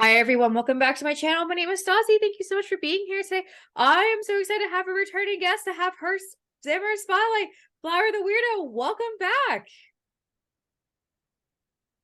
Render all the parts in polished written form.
Hi everyone, welcome back to my channel. My name is Stassi. Thank you so much for being here today. I am so excited to have a returning guest to have her Zimmer spotlight. Flower the Weirdo, welcome back.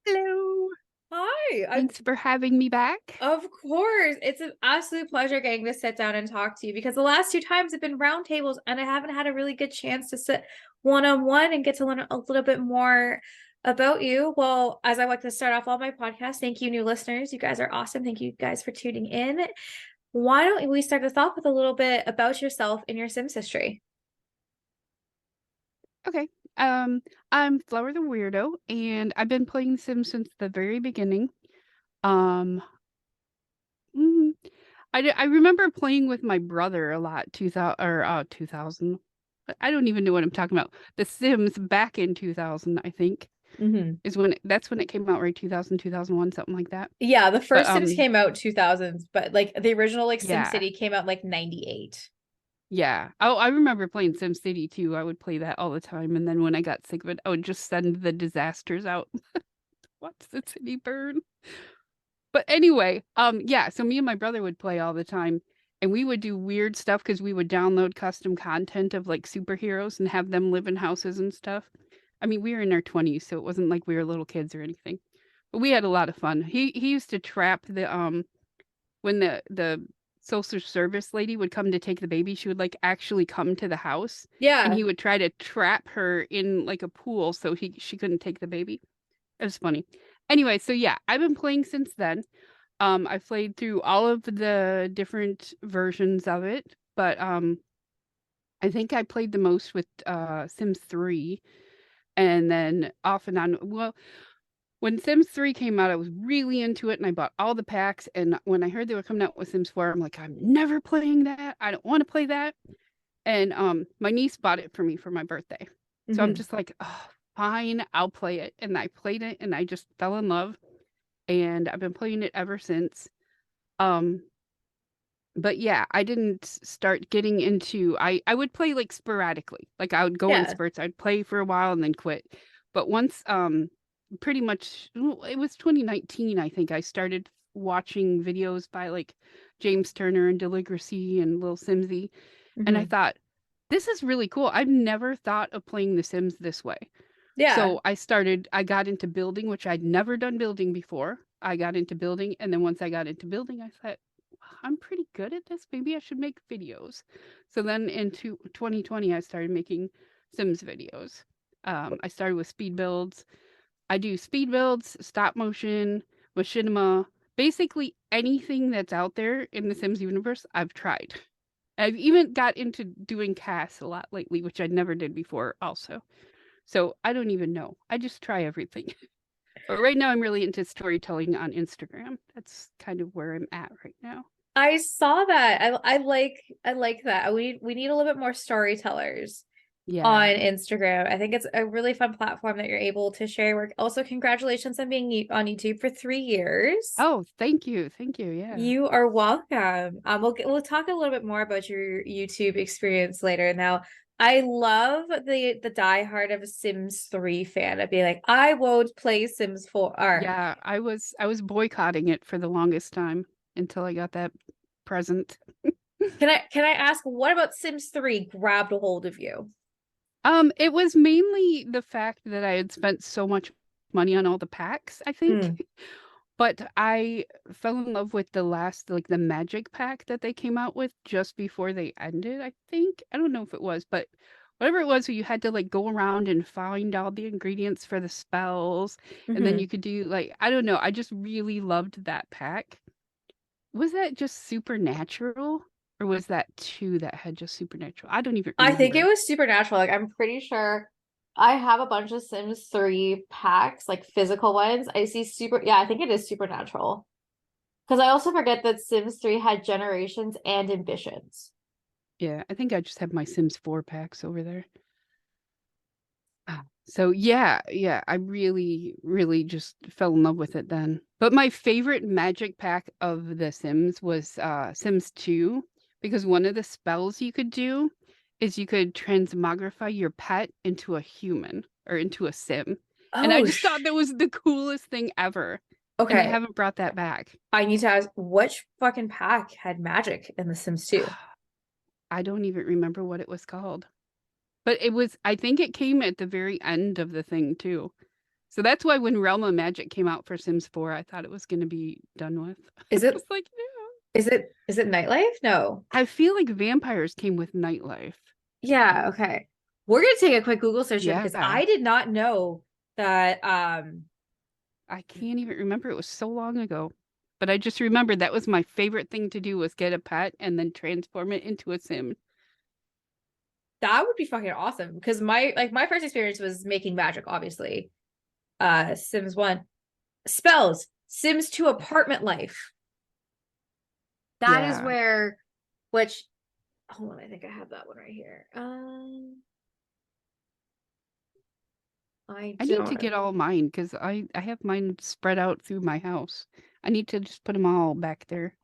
Hello. Hi. Thanks for having me back. Of course, it's an absolute pleasure getting to sit down and talk to you because the last two times have been roundtables and I haven't had a really good chance to sit one-on-one and get to learn a little bit more about you. Well, as I like to start off all my podcasts, thank you, new listeners. You guys are awesome. Thank you guys for tuning in. Why don't we start this off with a little bit about yourself and your Sims history? Okay. I'm Flowurtheweirdo, and I've been playing Sims since the very beginning. Um, mm, I remember playing with my brother a lot, 2000. I don't even know what I'm talking about. The Sims back in 2000, I think, is that's when it came out, right? 2000, 2001, something like that. Yeah, the But first Sims came out 2000s, but like the original like yeah. SimCity came out like 98. Yeah. Oh, I remember playing SimCity too. I would play that all the time. And then when I got sick of it, I would just send the disasters out. Watch the city burn. But anyway, yeah, so me and my brother would play all the time, and we would do weird stuff because we would download custom content of like superheroes and have them live in houses and stuff. I mean, we were in our 20s, so it wasn't like we were little kids or anything. But we had a lot of fun. He used to trap the when the social service lady would come to take the baby, she would like actually come to the house, and Yeah. he would try to trap her in like a pool so she couldn't take the baby. It was funny. Anyway, so yeah, I've been playing since then. I've played through all of the different versions of it, but I think I played the most with Sims 3, and then off and on. Well, when Sims 3 came out, I was really into it and I bought all the packs. And when I heard they were coming out with Sims 4, I'm like, I'm never playing that. I don't want to play that. And my niece bought it for me for my birthday. So I'm Hmm. just like, oh, fine, I'll play it. And I played it and I just fell in love. And I've been playing it ever since. Um, but yeah, I didn't start getting into I would play like sporadically. Like I would go in Yeah. spurts. I'd play for a while and then quit. But once pretty much it was 2019, I think I started watching videos by like James Turner and Deligracy and Lil Simsy, and I Hmm. thought this is really cool. I've never thought of playing The Sims this way. Yeah. So I got into building, which I'd never done building before. I got into building, and then once I got into building, I thought, I'm pretty good at this. Maybe I should make videos. So then into 2020, I started making Sims videos. I started with speed builds. I do speed builds, stop motion, machinima, basically anything that's out there in the Sims universe, I've tried. I've even got into doing casts a lot lately, which I never did before also. So I don't even know. I just try everything. But right now I'm really into storytelling on Instagram. That's kind of where I'm at right now. I saw that. I like that. We need a little bit more storytellers on Yeah. Instagram. I think it's a really fun platform that you're able to share your work. Also, congratulations on being on YouTube for 3 years. Oh, thank you. Thank you. Yeah. You are welcome. We'll talk a little bit more about your YouTube experience later. Now, I love the diehard of a Sims 3 fan. I'd be like, I won't play Sims 4. Or Yeah, I was boycotting it for the longest time until I got that present. can I ask what about Sims 3 grabbed a hold of you? It was mainly the fact that I had spent so much money on all the packs, I think. Mm. But I fell in love with the last, like the magic pack that they came out with just before they ended, I think. I don't know if it was, but whatever it was, where you had to like go around and find all the ingredients for the spells, and then Hmm. you could do like, I don't know, I just really loved that pack. Was that just supernatural? Or was that two that had just supernatural? I don't even I think it remember. was supernatural. Like I'm pretty sure I have a bunch of Sims 3 packs, like physical ones. I see yeah, I think it is supernatural. Because I also forget that Sims 3 had generations and ambitions. Yeah, I think I just have my Sims 4 packs over there. So yeah, yeah, I really, really just fell in love with it then. But my favorite magic pack of The Sims was Sims 2, because one of the spells you could do is you could transmogrify your pet into a human or into a Sim. And I Oh, just thought that was the coolest thing ever. and they Okay. haven't brought that back. I need to ask, which fucking pack had magic in The Sims 2? I don't even remember what it was called. But it was, I think it came at the very end of the thing too. So that's why when Realm of Magic came out for Sims 4, I thought it was going to be done with. Is I it was like, no. is it nightlife? No. I feel like vampires came with nightlife. Yeah, okay. We're gonna take a quick Google search here because Yeah. I did not know that I can't even remember. It was so long ago. But I just remembered that was my favorite thing to do was get a pet and then transform it into a sim. that would be fucking awesome. Because my first experience was making magic, obviously. Sims 1. Spells, Sims 2 apartment life. That is Yeah. where which hold on, I think I have that one right here. I I need to don't. get all mine because I have mine spread out through my house. I need to just put them all back there.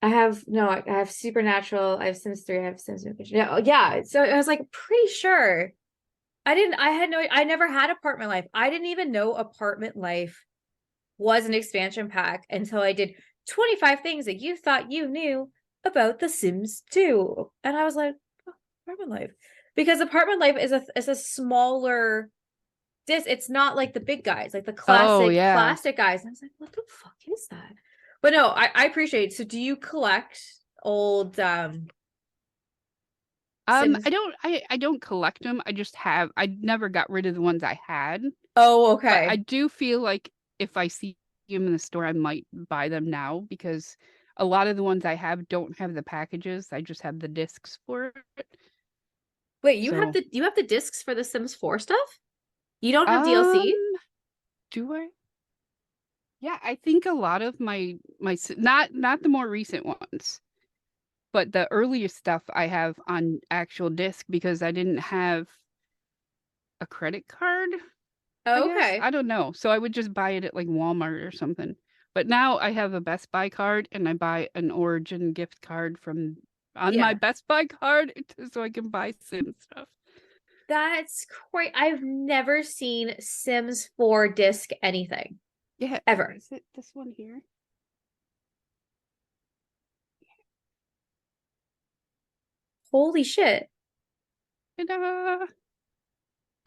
I have no, I have Supernatural, I have Sims 3, I have Sims Vacation. Yeah, yeah. So I was like pretty sure. I never had apartment life. I didn't even know apartment life was an expansion pack until I did 25 things that you thought you knew about The Sims 2. And I was like, oh, apartment life. Because apartment life is a smaller disc. It's not like the big guys, like the Oh, classic yeah. plastic guys. And I was like, what the fuck is that? But no, I appreciate it. So do you collect old Sims? I don't collect them. I never got rid of the ones I had, Oh, but I okay. do feel like if I see them in the store, I might buy them now because a lot of the ones I have don't have the packages. I just have the discs for it. Wait, So, you have the discs for the Sims 4 stuff? You don't have um, DLC? do I? Yeah, I think a lot of not the more recent ones, but the earliest stuff I have on actual disc because I didn't have a credit card, I Oh, guess. okay. I don't know. So I would just buy it at like Walmart or something. But now I have a Best Buy card and I buy an Origin gift card from on my Yeah. Best Buy card so I can buy Sim stuff. That's great. I've never seen Sims 4 disc anything Yeah, ever. is it this one here? Holy shit. Ta-da!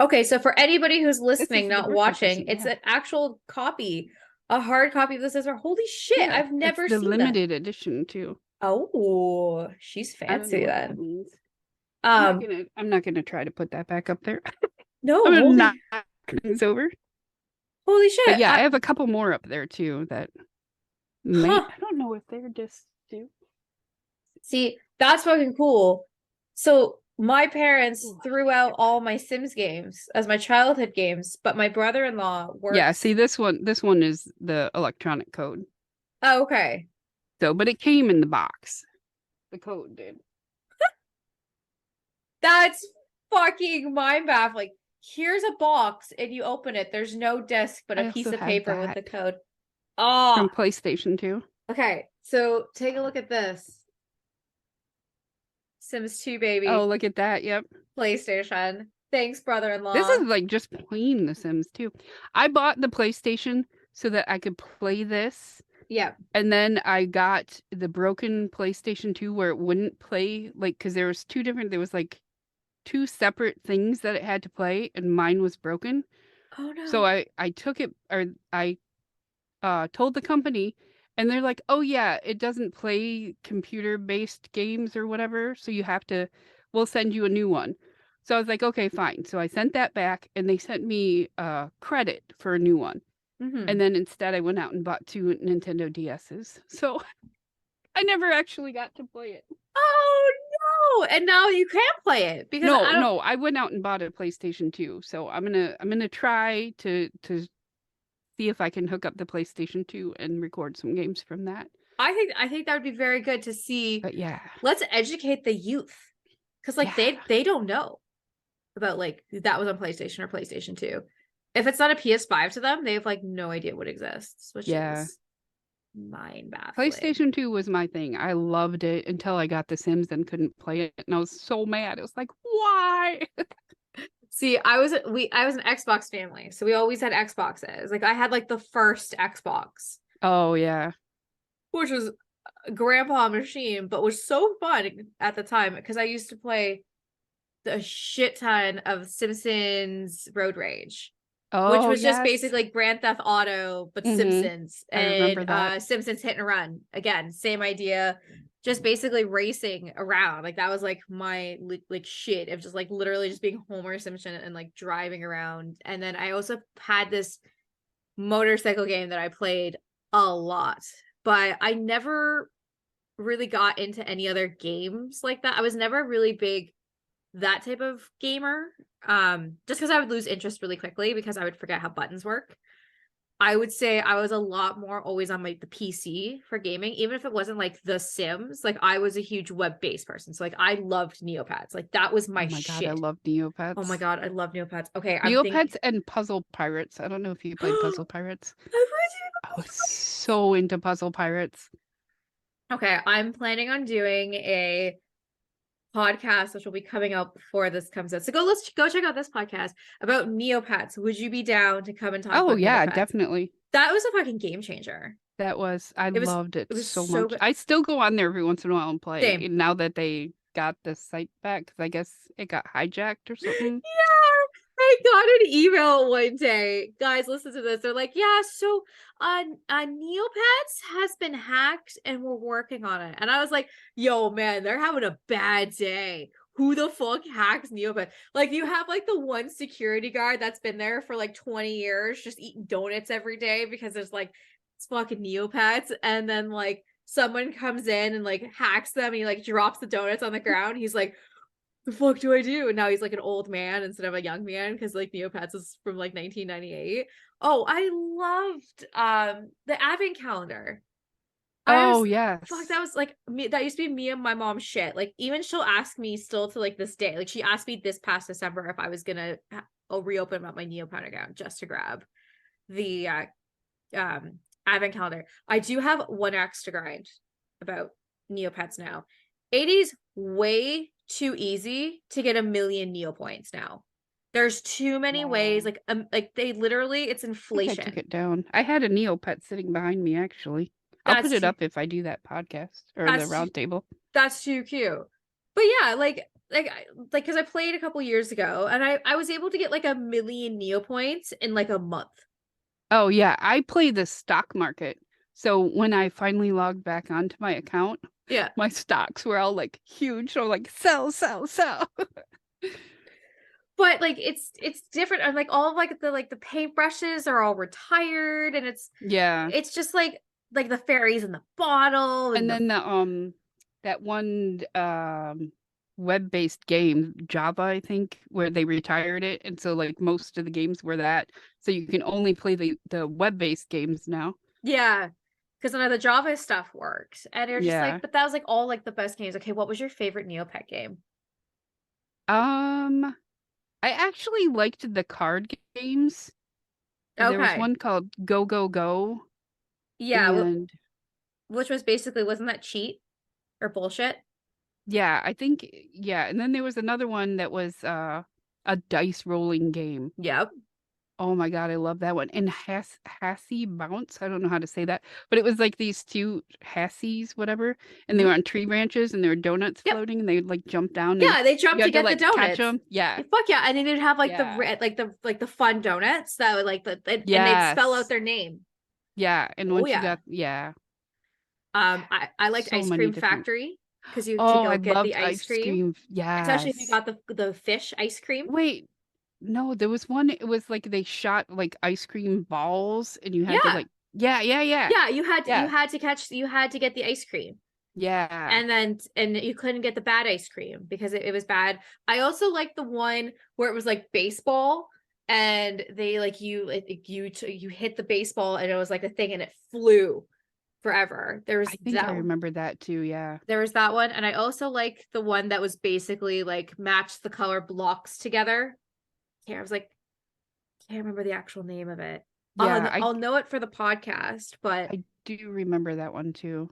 Okay, so for anybody who's This is listening, the not birthday watching, present, it's yeah. an actual copy, a hard copy of this. Is holy shit, Yeah, I've it's never the seen that. limited edition too. Oh, she's I don't know fancy what that then. means. Um, I'm not gonna try to put that back up there. no, I'm gonna knock holy things over. holy But shit. yeah, I have a couple more up there too that may Huh. I don't know if they're just too. See, that's fucking cool. So my parents Ooh, threw out yep. all my Sims games as my childhood games, but my brother-in-law Yeah, works. see this one is the electronic code. Oh, okay. So, but it came in the box. The code did. That's fucking mind baffling. Here's a box and you open it. There's no disc, but a I piece also of have paper with that the code. Oh, from PlayStation 2. okay. So take a look at this. Sims 2, Oh, baby. look at that. Yep. PlayStation. Thanks, This brother-in-law. is like just plain The Sims 2. I bought the PlayStation so that I could play this. Yeah. And then I got the broken PlayStation 2 where it wouldn't play like because there was like two separate things that it had to play and mine was broken. Oh So no. I took it or I told the company and they're like, "Oh yeah, it doesn't play computer-based games or whatever, so we'll send you a new one." So I was like, "Okay, fine." So I sent that back and they sent me credit for a new one. And Mm-hmm. then instead I went out and bought two Nintendo DSs. So I never actually got to play it. Oh no. And now you can't play it because I No, don't no, I went out and bought a PlayStation 2. So I'm gonna try to see if I can hook up the PlayStation 2 and record some games from that. I think that would be very good to see. But yeah. Let's educate the youth. Because like Yeah. they don't know about like that was on PlayStation or PlayStation 2. If it's not a PS5 to them, they have like no idea what exists, which Yeah. is mind baffling. PlayStation 2 was my thing. I loved it until I got The Sims and couldn't play it. And I was so mad. I was like, why? See, I was an Xbox family, so we always had Xboxes. Like I had like the first Xbox, Oh yeah. which was a grandpa machine, but was so fun at the time because I used to play a shit ton of Simpsons Road Rage, which Oh was just yes. basically like Grand Theft Auto but Simpsons, I remember and that. Simpsons Hit and Run. Again, same idea, just basically racing around. Like that was like my like shit of just like literally just being Homer Simpson and like driving around. And then I also had this motorcycle game that I played a lot, but I never really got into any other games like that. I was never really big that type of gamer. Just because I would lose interest really quickly because I would forget how buttons work. I would say I was a lot more always on like the PC for gaming, even if it wasn't like The Sims. Like I was a huge web-based person. So like I loved Neopets. Like that was Oh my my god, I shit. love Oh my Neopets. god, I love Neopets. Okay, I'm thinking Neopets and Puzzle Pirates. I don't know if you played Puzzle Pirates. I I was so into Puzzle Pirates. Okay, I'm planning on doing a podcast which will be coming out before this comes out. So let's go check out this podcast about Neopets. Would you be down to come and talk Oh about yeah, Neopets? definitely. That was a fucking game changer. I It was loved it it was so so much. good. I still go on there every once in a while and play. Same. And now that they got the site back, because I guess it got hijacked or something. Yeah, I got an email one day. Guys, listen to this. They're like, yeah, so Neopets has been hacked and we're working on it. And I was like, yo, man, they're having a bad day. Who the fuck hacks Neopets? Like, you have like the one security guard that's been there for like 20 years, just eating donuts every day because there's like it's fucking Neopets. And then like someone comes in and like hacks them and he like drops the donuts on the ground. He's like, the fuck do I do? And now he's like an old man instead of a young man because like Neopets is from like 1998. Oh, I loved the advent calendar. I Oh was fuck, yes. that was like me, that used to be me and my mom's shit. Like even she'll ask me still to like this day. Like she asked me this past December if I was gonna reopen up my Neopet account just to grab the advent calendar. I do have one extra grind about Neopets now. It is way too easy to get a million Neo points now. There's too many ways. Wow. Like they literally, it's I think I took inflation. it down. I had a Neopet sitting behind me actually. I'll put That's it too, up if I do that podcast or the that's too, round table. that's too cute. But yeah, like because I played a couple years ago and I was able to get like a million Neo points in like a month. Oh yeah, I play the stock market. So when I finally logged back onto my account, Yeah. my stocks were all like huge. So like sell, sell, sell. But like it's different. And like all of like the paintbrushes are all retired and Yeah. it's just like the fairies in the bottle And and the then the that one web-based game, Java, I think, where they retired it. And so like most of the games were that. So you can only play the web-based games now. yeah, because none of the Java stuff works. And you're just like, Yeah. but that was like all like the best games. Okay, what was your favorite Neopet game? Um I actually liked the card games. There was Okay. one called Go Go Go Yeah, and which was basically wasn't that cheat or bullshit? yeah, I think yeah, and then there was another one that was a dice rolling game. Yep. Oh my God, I love that one. And Hassy Bounce, I don't know how to say that, but it was like these two Hassies, whatever, and they were Hmm. on tree branches and there were donuts Yep. floating and they'd like jump down and Yeah, they you jumped to had to get the like catch donuts. them. Yeah. Fuck yeah. And then they'd have like Yeah. the fun donuts that would like and they'd spell out Yes. their name. Yeah. And Oh once you yeah. got, yeah, I liked so Ice many Cream different. Factory because you to Oh, go I get the loved ice ice cream, cream. especially if you Yes. got the fish ice cream. Wait, no, there was one, it was like they shot like ice cream balls and you had to Yeah. like, yeah, yeah, yeah. Yeah, you Yeah. had to catch you had to get the ice cream. Yeah. And you couldn't get the bad ice cream because it was bad. I also liked the one where it was like baseball and they like you hit the baseball and it was like a thing and it flew forever. I think I remember that too. Yeah. There was that one, and I also like the one that was basically like match the color blocks together. I was like, can't remember the actual name of it. Yeah. I'll know it for the podcast, but I do remember that one too.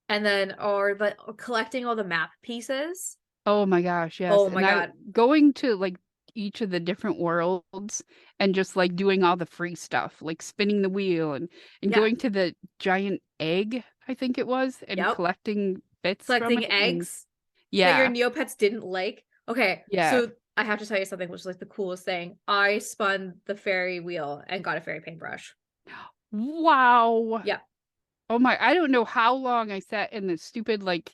and then or collecting all the map pieces. Oh my gosh, yes. Oh my And I god. going to like each of the different worlds and just like doing all the free stuff, like spinning the wheel and Yeah. going to the giant egg, I think it was, and Yep. collecting bits from Collecting it. And eggs that your yeah, Neopets didn't like. Okay, yeah. so I have to tell you something, which is like the coolest thing. I spun the fairy wheel and got a fairy paintbrush. Wow. Yeah. Oh my, I don't know how long I sat in the stupid like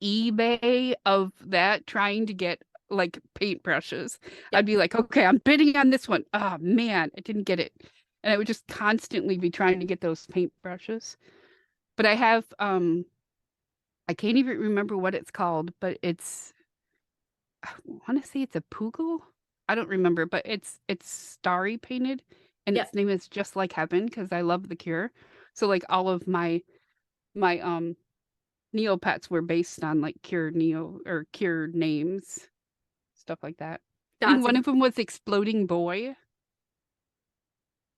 eBay of that trying to get like paintbrushes. Yeah. I'd be like, okay, I'm bidding on this one. Oh man, I didn't get it. And I would just constantly be trying to get those paintbrushes. But I have I can't even remember what it's called, but I want to say it's a Poogle. I don't remember, but it's starry painted and Yeah. its name is Just Like Heaven because I love The Cure. So like all of my Neopets were based on like Cure Neo or Cure names, stuff like that. I think That's one of them was Exploding Boy.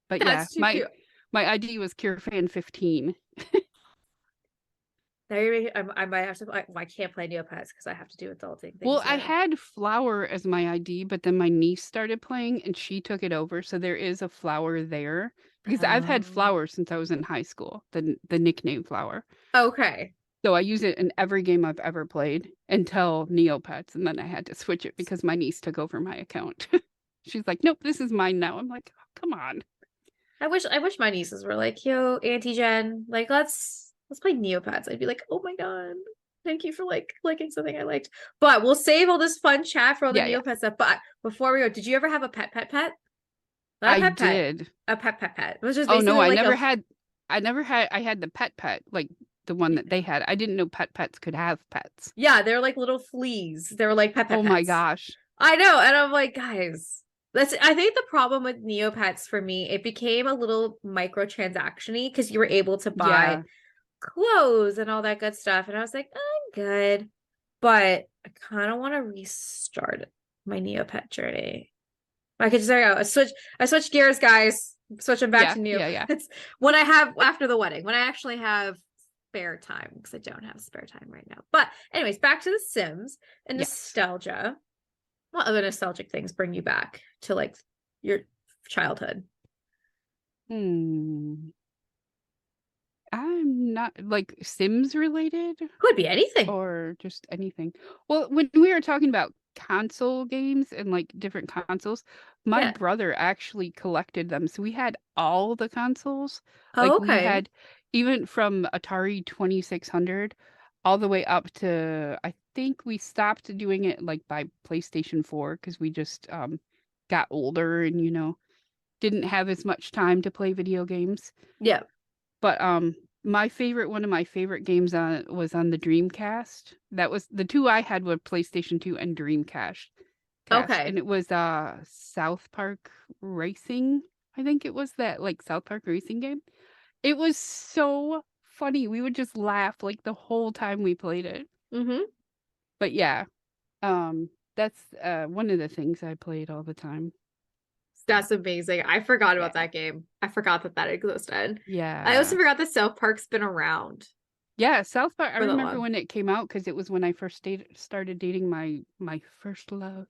But yeah, that's too cute. my ID was Cure Fan 15. I might have to. I can't play Neopets because I have to do adulting Well, things I now. had Flower as my ID, but then my niece started playing and she took it over. So there is a Flower there because I've had Oh. Flower since I was in high school, the nickname Flower. Okay. So I use it in every game I've ever played until Neopets, and then I had to switch it because my niece took over my account. She's like, "Nope, this is mine now." I'm like, oh, "Come on." I wish my nieces were like, yo, Auntie Jen, like let's play Neopets. I'd be like, oh my God. Thank you for like liking something I liked. But we'll save all this fun chat for all the Yeah, yeah. Neopet stuff. But before we go, did you ever have a pet? Not a I pet. did. A pet. It was just Oh no, basically like a I had the pet, like the one that they had. I didn't know pets could have pets. yeah, they're like little fleas. They were like Oh my pets. gosh. I know. And I'm like, guys, I think the problem with Neopets for me, it became a little microtransaction-y because you were able to buy Yeah. clothes and all that good stuff. And I was like, I'm good. But I kind of want to restart my Neopet journey. I could just there you go. I switched gears, guys. Switching back Yeah, to yeah, yeah. Neopets. When I have after the wedding, when I actually have spare time, because I don't have spare time right now. But anyways, back to The Sims and Yes. nostalgia. What other nostalgic things bring you back to like your childhood? Hmm. I'm not like Sims related Could be anything. or just anything. Well, when we were talking about console games and like different consoles, my Yeah. brother actually collected them. So we had all the consoles. Oh, Like we okay. had even from Atari 2600 all the way up to I think we stopped doing it like by PlayStation 4 because we just got older and didn't have as much time to play video games. Yeah. But one of my favorite games was on the Dreamcast. That was the two I had were PlayStation 2 and Dreamcast. And Okay. it was South Park Racing. I think it was that like South Park Racing game. It was so funny. We would just laugh like the whole time we played it. Mm-hmm. But yeah, that's one of the things I played all the time. So, That's amazing. I forgot yeah. about that game. I forgot that existed. I also Yeah. forgot that South Park's been around Yeah, South Park. I for that remember long. when it came out because it was when I first started dating my first love.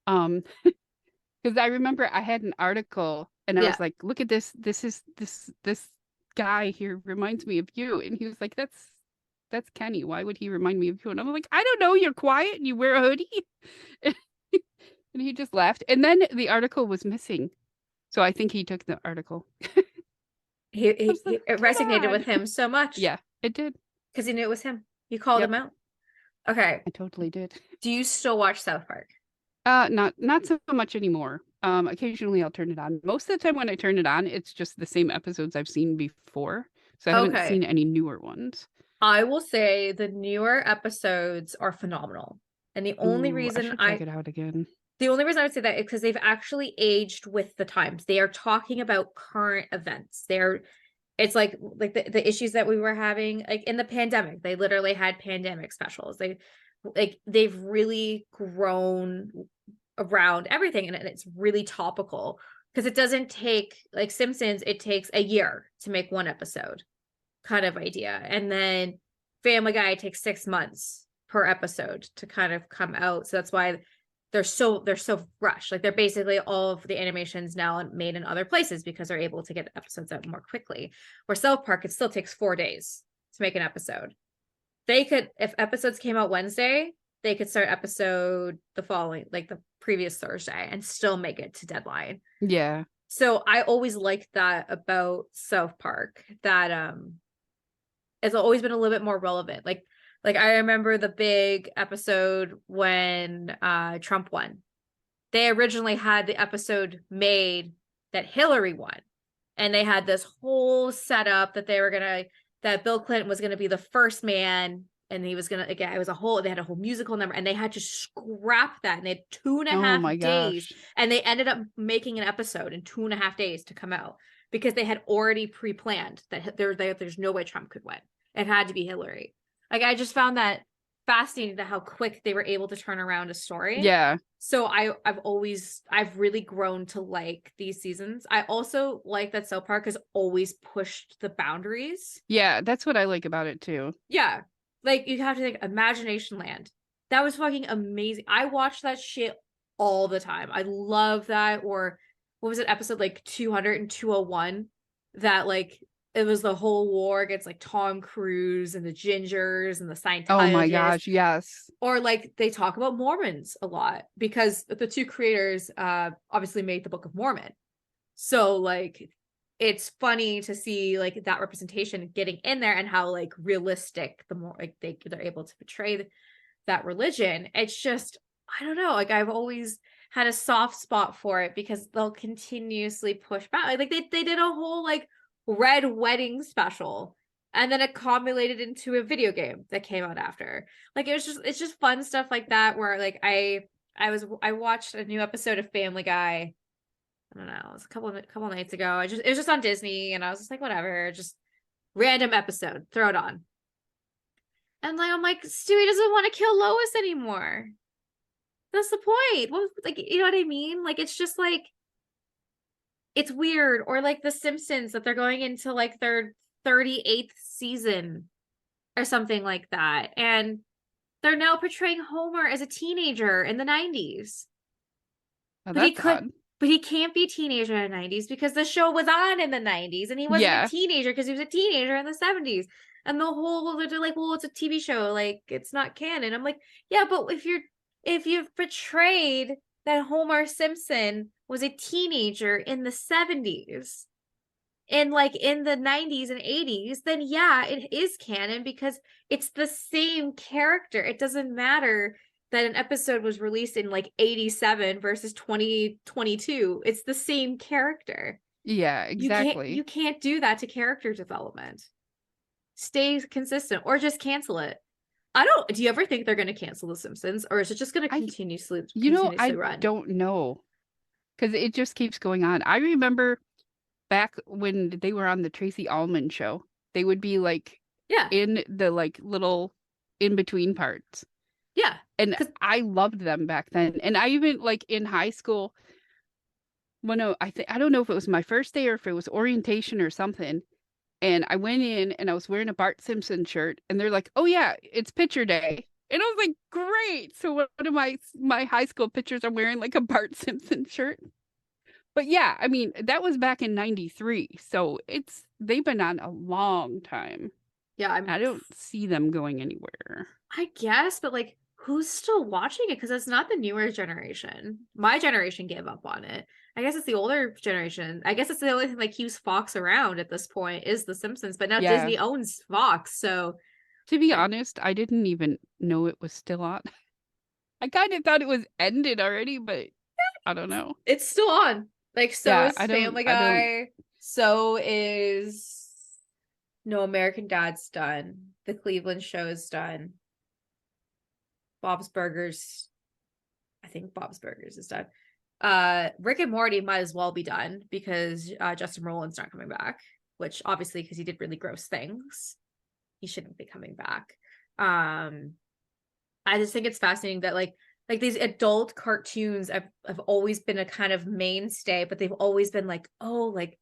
Um, because I remember I had an article and I Yeah. was like, "Look at this. This guy here reminds me of you." And he was like, "That's Kenny. Why would he remind me of you?" And I'm like, "I don't know. You're quiet and you wear a hoodie." And he just laughed. And then the article was missing, so I think he took the article. He, I was like, he it "Come resonated on." with him so much Yeah, it did. because he knew it was him. You called Yep, him out. Okay. I totally did. Do you still watch South Park? Not so much anymore. Occasionally I'll turn it on. Most of the time when I turn it on, it's just the same episodes I've seen before. So I haven't Okay. seen any newer ones. I will say the newer episodes are phenomenal. And Ooh, I should check it out again. the only reason I would say that is because they've actually aged with the times. They are talking about current events. It's like the issues that we were having like in the pandemic. They literally had pandemic specials. They've really grown around everything and it's really topical because it doesn't take like Simpsons, it takes a year to make one episode kind of idea. And then Family Guy takes 6 months per episode to kind of come out. So that's why they're so rushed. Like they're basically all of the animations now made in other places because they're able to get episodes out more quickly. Where South Park, it still takes 4 days to make an episode. They could, if episodes came out Wednesday, they could start episode the following, like the previous Thursday, and still make it to deadline. Yeah. So I always liked that about South Park, that it's always been a little bit more relevant. Like I remember the big episode when Trump won. They originally had the episode made that Hillary won. And they had this whole setup that that Bill Clinton was gonna be the first man, and he was gonna, again, they had a whole musical number, and they had to scrap that, and they had 2.5 days, and they ended up making an episode in 2.5 days to come out because they had already pre-planned that there's no way Trump could win. It had to be Hillary. Like, I just found that fascinating, how quick they were able to turn around a story. Yeah. So I've really grown to like these seasons. I also like that South Park has always pushed the boundaries. Yeah, that's what I like about it too. Yeah. Like, you have to think Imagination Land. That was fucking amazing. I watched that shit all the time. I love that. Or what was it, episode like 200 and 201? That like it was the whole war against like Tom Cruise and the Gingers and the Scientologists. Oh my gosh, yes. Or like they talk about Mormons a lot because the two creators obviously made the Book of Mormon. So like it's funny to see like that representation getting in there and how like realistic the more like they're able to portray that religion. It's just, I don't know, like I've always had a soft spot for it because they'll continuously push back. Like they did a whole like Red Wedding special, and then it culminated into a video game that came out after. Like it's just fun stuff like that where like I watched a new episode of Family Guy. I don't know, it was a couple nights ago. It was just on Disney, and I was just like, whatever, just random episode, throw it on. And like I'm like, Stewie doesn't want to kill Lois anymore. That's the point. Well, like, you know what I mean? Like it's just like, it's weird. Or like The Simpsons, that they're going into like their 38th season or something like that, and they're now portraying Homer as a teenager in the 90s. Oh, But he can't be a teenager in the 90s because the show was on in the 90s, and he wasn't a teenager because he was a teenager in the 70s. And the whole, they're like, well, it's a TV show, like it's not canon. I'm like, yeah, but if you've portrayed that Homer Simpson was a teenager in the 70s and like in the 90s and 80s, then yeah, it is canon because it's the same character. It doesn't matter that an episode was released in like 87 versus 2022. It's the same character. Yeah, exactly. You can't do that to character development. Stay consistent or just cancel it. Do you ever think they're going to cancel The Simpsons, or is it just going to continuously run? I don't know, because it just keeps going on. I remember back when they were on the Tracy Ullman show, they would be like, in the like little in between parts. Yeah. And I loved them back then. And I even like in high school, I don't know if it was my first day or if it was orientation or something. And I went in and I was wearing a Bart Simpson shirt, and they're like, "Oh yeah, it's picture day." And I was like, "Great!" So one of my high school pictures, I'm wearing like a Bart Simpson shirt. But yeah, I mean, that was back in '93, so they've been on a long time. Yeah, I don't see them going anywhere. I guess, but like, who's still watching it? Because it's not the newer generation. My generation gave up on it. I guess it's the older generation. I guess it's the only thing that keeps Fox around at this point is The Simpsons. But now Disney owns Fox, so to be honest, I didn't even know it was still on. I kind of thought it was ended already, but I don't know. It's still on. Like, so is Family Guy. So is No American Dad's done. The Cleveland Show is done. Bob's Burgers. I think Bob's Burgers is done. Rick and Morty might as well be done because Justin Roiland's not coming back, which obviously because he did really gross things, he shouldn't be coming back. I just think it's fascinating that like these adult cartoons have always been a kind of mainstay, but they've always been like, oh, like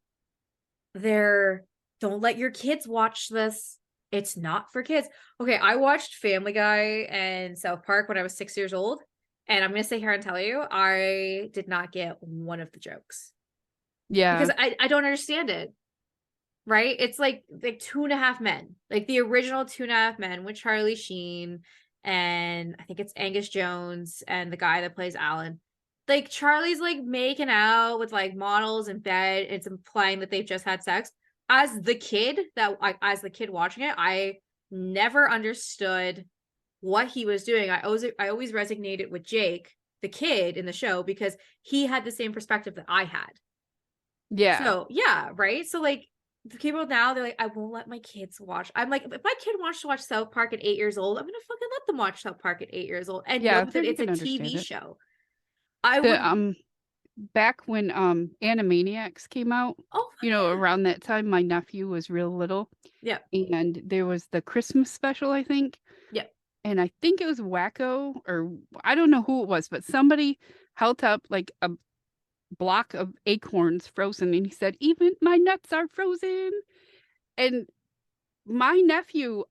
don't let your kids watch this. It's not for kids. Okay, I watched Family Guy and South Park when I was 6 years old. And I'm gonna sit here and tell you, I did not get one of the jokes Yeah. because I don't understand it. Right? It's like Two and a Half Men, like the original Two and a Half Men with Charlie Sheen, and I think it's Angus Jones and the guy that plays Alan. Like Charlie's like making out with like models in bed. It's implying that they've just had sex. As the kid watching it, I never understood what he was doing. I always resonated with Jake, the kid in the show, because he had the same perspective that I had. Yeah. So yeah, right. So like the people now, they're like, I won't let my kids watch. I'm like, if my kid wants to watch South Park at 8 years old, I'm gonna fucking let them watch South Park at 8 years old and know Yeah, that they're it's a gonna understand TV it. show. I The would. back when Animaniacs came out, Oh you know, around that time my nephew was real little, yeah, and there was the Christmas special, I think. yeah, And I think it was Wacko, or I don't know who it was, but somebody held up like a block of acorns frozen, and he said, "Even my nuts are frozen." And my nephew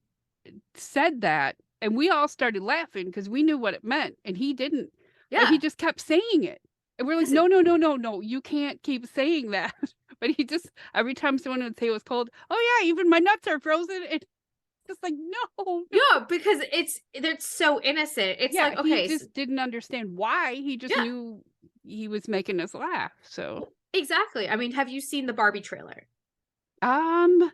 said that, and we all started laughing because we knew what it meant, and he didn't. But he yeah. just kept saying it. And we're like, Listen, no, no, no, no, no, you can't keep saying that. But he just, every time someone would say it was cold, oh yeah, even my nuts are frozen. And just like, no, no. yeah, because it's so innocent. It's Yeah, like, he okay, so, just didn't understand why. He just yeah, knew he was making us laugh. So, exactly. I mean, have you seen the Barbie trailer? um,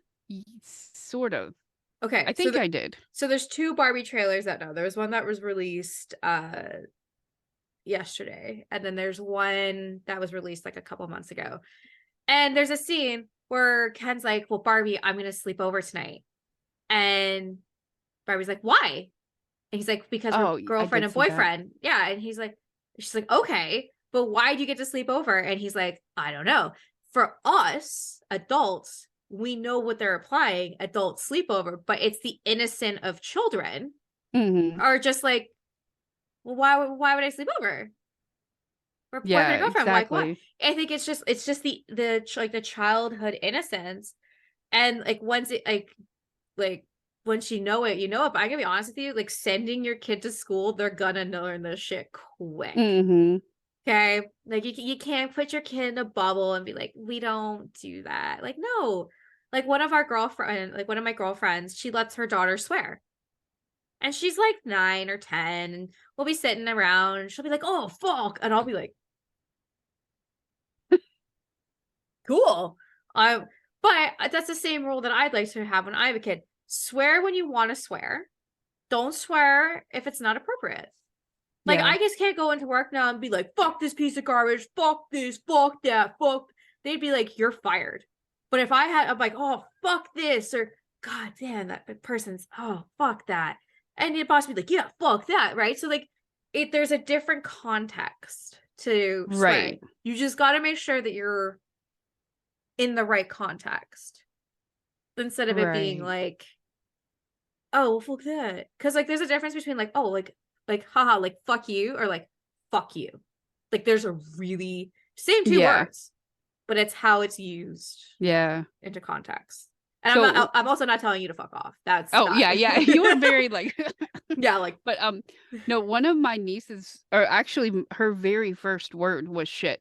sort of. I Okay, think I did. so there's two Barbie trailers that know. There's one that was released yesterday, and then there's one that was released like a couple months ago. And there's a scene where Ken's like, well, Barbie, I'm gonna sleep over tonight. And Barbie's like, why? And he's like, because we're Oh, I girlfriend did and see that. boyfriend. Yeah. And she's like, okay, but why do you get to sleep over? And he's like, I don't know. For us adults, we know what they're applying, adult sleepover, but it's the innocent of children Hmm. are just like, well, why would I sleep over? We're boyfriend Yeah, and girlfriend. Like what? exactly. I think it's just the childhood innocence. And like once it like once you know it, you know it. But I'm gonna be honest with you, like sending your kid to school, they're gonna learn this shit quick. Hmm. Okay. Like you can't put your kid in a bubble and be like, we don't do that. Like, no. Like one of my girlfriends, she lets her daughter swear. And she's like 9 or 10, and we'll be sitting around and she'll be like, oh fuck. And I'll be like, cool. But that's the same rule that I'd like to have when I have a kid. Swear when you want to swear. Don't swear if it's not appropriate. Like Yeah. I just can't go into work now and be like, fuck this piece of garbage, fuck this, fuck that, fuck. They'd be like, you're fired. But if I'm like, oh, fuck this, or God damn, that person's, oh, fuck that. And your boss would be like, yeah, fuck that, right? So like there's a different context to Right. swearing. You just gotta make sure that you're in the right context instead of it being Right. like, oh, well, fuck that. Because like there's a difference between like, oh, like haha, like fuck you, or like fuck you. Like there's a really same two Yeah. words, but it's how it's used Yeah. into context. And So, I'm also not telling you to fuck off. That's oh not yeah, yeah. You were very like, yeah, like but no, one of my nieces, or actually her very first word was shit.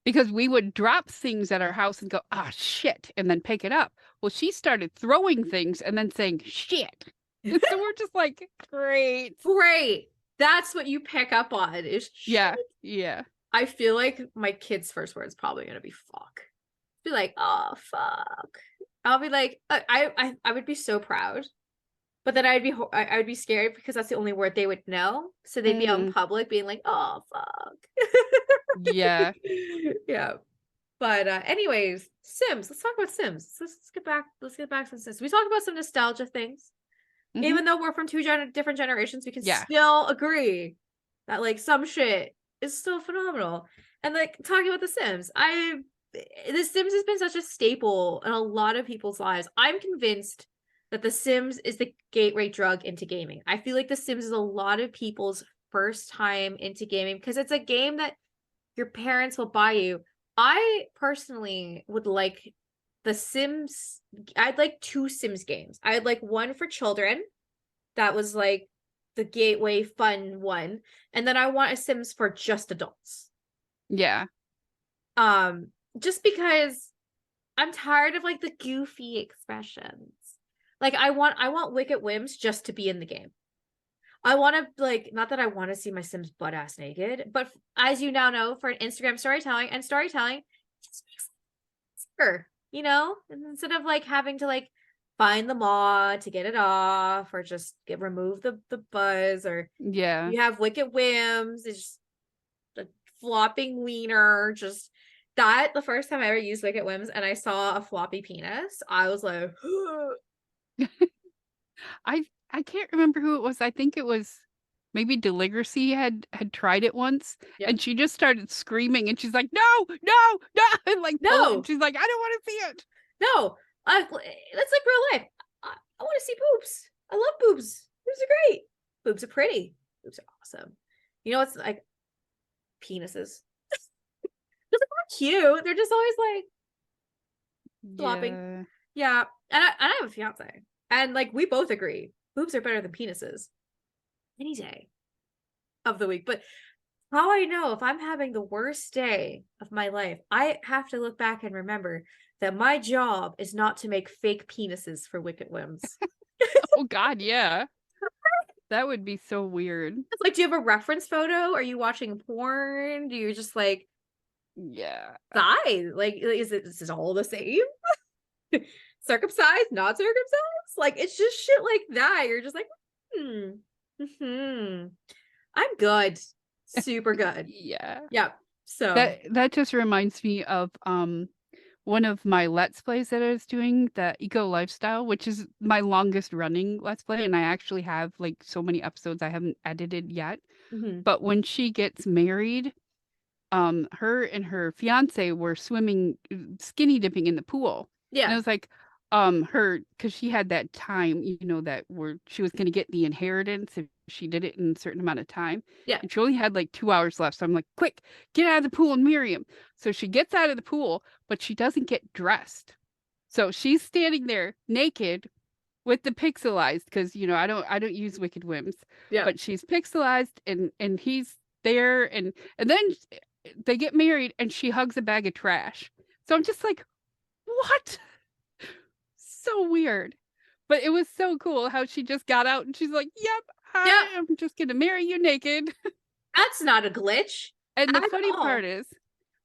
Because we would drop things at our house and go, ah, shit, and then pick it up. Well, she started throwing things and then saying shit. So we're just like, great. great. That's what you pick up on is shit. Yeah, yeah. I feel like my kid's first word is probably gonna be fuck. Be like, oh fuck. I'll be like, I would be so proud, but then I would be scared because that's the only word they would know. So they'd be out in Hmm. public being like, oh fuck. Yeah. Yeah. But anyways, Sims. Let's talk about Sims. Let's get back. Let's get back to Sims. We talked about some nostalgia things. Hmm. Even though we're from two different generations, we can Yeah. still agree that like some shit is still phenomenal. And like talking about The Sims, The Sims has been such a staple in a lot of people's lives. I'm convinced that The Sims is the gateway drug into gaming. I feel like The Sims is a lot of people's first time into gaming because it's a game that your parents will buy you. I personally would like The Sims. I'd like two Sims games. I'd like one for children that was like the gateway fun one, and then I want a Sims for just adults. Yeah. Just because I'm tired of like the goofy expressions. Like I want Wicked Whims just to be in the game. I want to like, not that I want to see my Sims butt ass naked, but as you now know, for an Instagram storytelling, just makes it easier, you know? And instead of like having to like find the mod to get it off, or just remove the buzz, or Yeah. you have Wicked Whims, it's just a flopping wiener, just that. The first time I ever used Wicked Whims and I saw a floppy penis, I was like, I can't remember who it was. I think it was maybe Deligracy had tried it once, yeah, and she just started screaming, and she's like, "No, no, no!" and like pull it, and no, she's like, "I don't want to see it." no, that's like real life. I want to see boobs. I love boobs. Boobs are great. Boobs are pretty. Boobs are awesome. You know, it's like penises. They're not cute. They're just always like flopping. Yeah. Yeah, and I have a fiance, and like we both agree, boobs are better than penises any day of the week. But how I know if I'm having the worst day of my life, I have to look back and remember that my job is not to make fake penises for Wicked Whims. Oh God, yeah. That would be so weird. It's like, do you have a reference photo? Are you watching porn? Do you just like Yeah. die? Like, is this all the same? Circumcised, not circumcised? Like, it's just shit like that. You're just like, I'm good. Super good. Yeah. Yeah. So That just reminds me of one of my Let's Plays that I was doing, the Eco Lifestyle, which is my longest running Let's Play, and I actually have like so many episodes I haven't edited yet. mhm. But when she gets married, her and her fiance were swimming, skinny dipping in the pool. And Yeah. it was like, her, because she had that time, that where she was going to get the inheritance if she did it in a certain amount of time. Yeah. And she only had like 2 hours left. So I'm like, quick, get out of the pool and marry him. So she gets out of the pool, but she doesn't get dressed. So she's standing there naked with the pixelized, because I don't use Wicked Whims, Yeah. but she's pixelized, and he's there, and then they get married and she hugs a bag of trash. So I'm just like, what? So weird. But it was so cool how she just got out and she's like, yep, Yeah. I'm just gonna marry you naked. That's not a glitch And the at funny part all. is,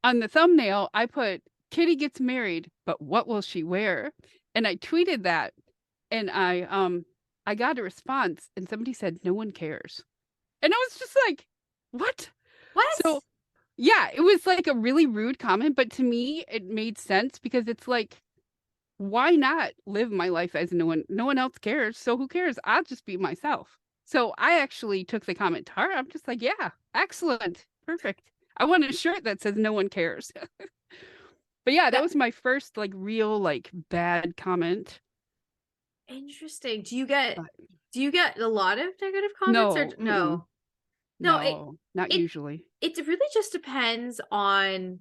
on the thumbnail I put Kitty gets married, but what will she wear? And I tweeted that, and I got a response, and somebody said no one cares. And I was just like, what? What? So yeah, it was like a really rude comment, but to me it made sense, because it's like, why not live my life as no one else cares, so who cares? I'll just be myself. So I actually took the comment to heart. I'm just like, yeah, excellent, perfect. I want a shirt that says no one cares. But yeah, that That was my first like real like bad comment. interesting. But Do you get a lot of negative comments, or no, no? No, no, not it usually. it really just depends on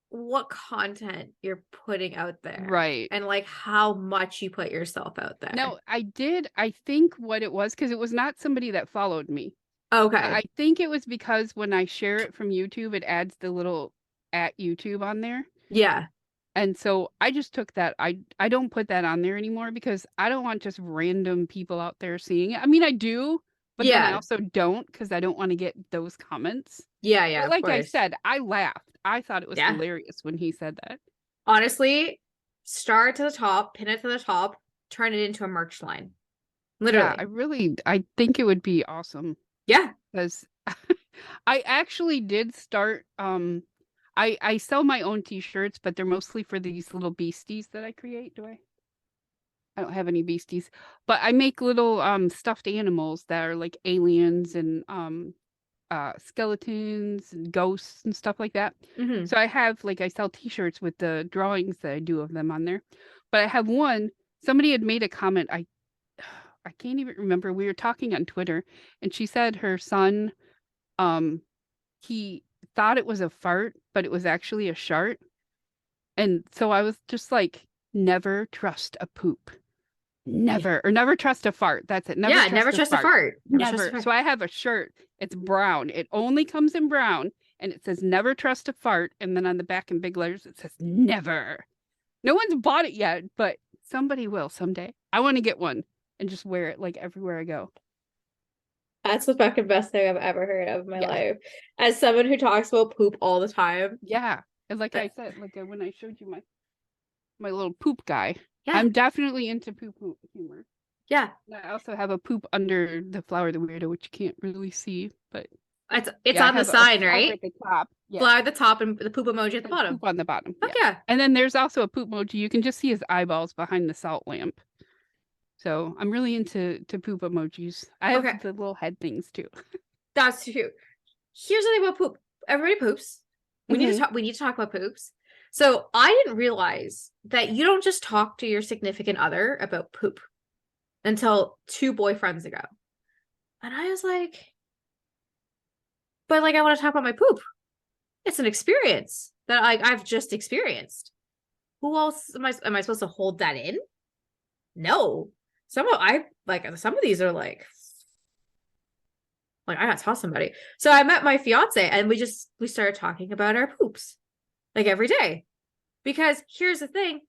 what content you're putting out there, Right. and like how much you put yourself out there. No, I think what it was, because it was not somebody that followed me. I Okay. think it was because when I share it from YouTube, it adds the little at YouTube on there. Yeah. And so I just took that. I don't put that on there anymore, because I don't want just random people out there seeing it. I mean, I do, but then I Yeah. also don't, because I don't want to get those comments. Yeah, yeah, But of like I course. said, I laughed. I thought it was Yeah. hilarious when he said that. Honestly, star it to the top, pin it to the top, turn it into a merch line. Yeah, Literally. I think it would be awesome, Yeah. because I actually did start I sell my own t-shirts, but they're mostly for these little beasties that I create. I don't have any beasties, but I make little stuffed animals that are like aliens and skeletons and ghosts and stuff like that. Hmm. So I sell t-shirts with the drawings that I do of them on there. But I have one, somebody had made a comment. I can't even remember. We were talking on Twitter, and she said her son, um he thought it was a fart, but it was actually a shart. And so I was just like, never trust a poop. Never, or never trust a fart. That's it. Never Yeah, trust never a trust a fart. fart. Never trust a Never. fart. So I have a shirt. It's brown. It only comes in brown, and it says "Never trust a fart." And then on the back in big letters, it says "Never." No one's bought it yet, but somebody will someday. I want to get one and just wear it like everywhere I go. That's the fucking best thing I've ever heard of in my Yeah. life. As someone who talks about poop all the time. Yeah. And like I said, like when I showed you my little poop guy, Yeah. I'm definitely into poop humor. Yeah. I also have a poop under the Flowurtheweirdo, which you can't really see, but It's yeah, on the sign, right? at the top. Yeah. Flower at the top and the poop emoji at the bottom. Poop on the bottom. Fuck yeah. And then there's also a poop emoji. You can just see his eyeballs behind the salt lamp. So I'm really into poop emojis. I have the little head things too. That's cute. Here's the thing about poop. Everybody poops. We need to talk about poops. So I didn't realize that you don't just talk to your significant other about poop until 2 boyfriends ago. And I was like, but like I want to talk about my poop. It's an experience that I've just experienced. Who else am I supposed to hold that in? No. Some of these are like I gotta tell somebody. So I met my fiance and we started talking about our poops like every day. Because here's the thing,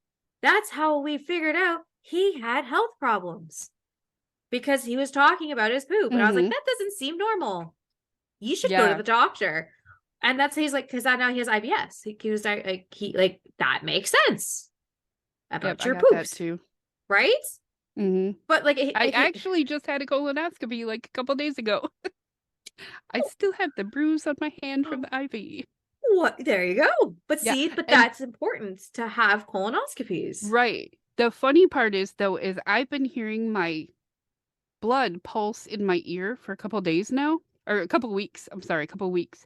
that's how we figured out he had health problems. Because he was talking about his poop. And I was like, that doesn't seem normal. You should go to the doctor. And that's he's like, because now he has IBS. He was like that makes sense about your poops too, right? But like, I actually just had a colonoscopy like a couple days ago. I still have the bruise on my hand from the IV. What? There you go. But see, that's important to have colonoscopies, right? The funny part is I've been hearing my blood pulse in my ear for a couple days now, or a couple weeks. I'm sorry, a couple weeks.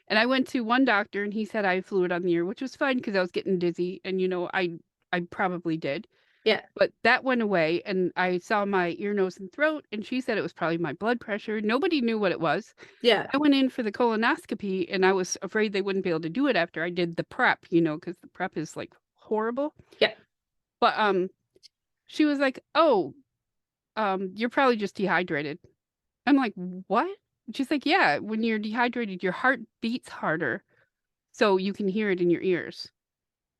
And I went to one doctor and he said I had fluid on the ear, which was fine because I was getting dizzy. And, I probably did. Yeah. But that went away and I saw my ear, nose, and throat. And she said it was probably my blood pressure. Nobody knew what it was. Yeah. I went in for the colonoscopy and I was afraid they wouldn't be able to do it after I did the prep, because the prep is like horrible. Yeah. But she was like, oh, you're probably just dehydrated. I'm like, what? She's like, yeah, when you're dehydrated, your heart beats harder, so you can hear it in your ears.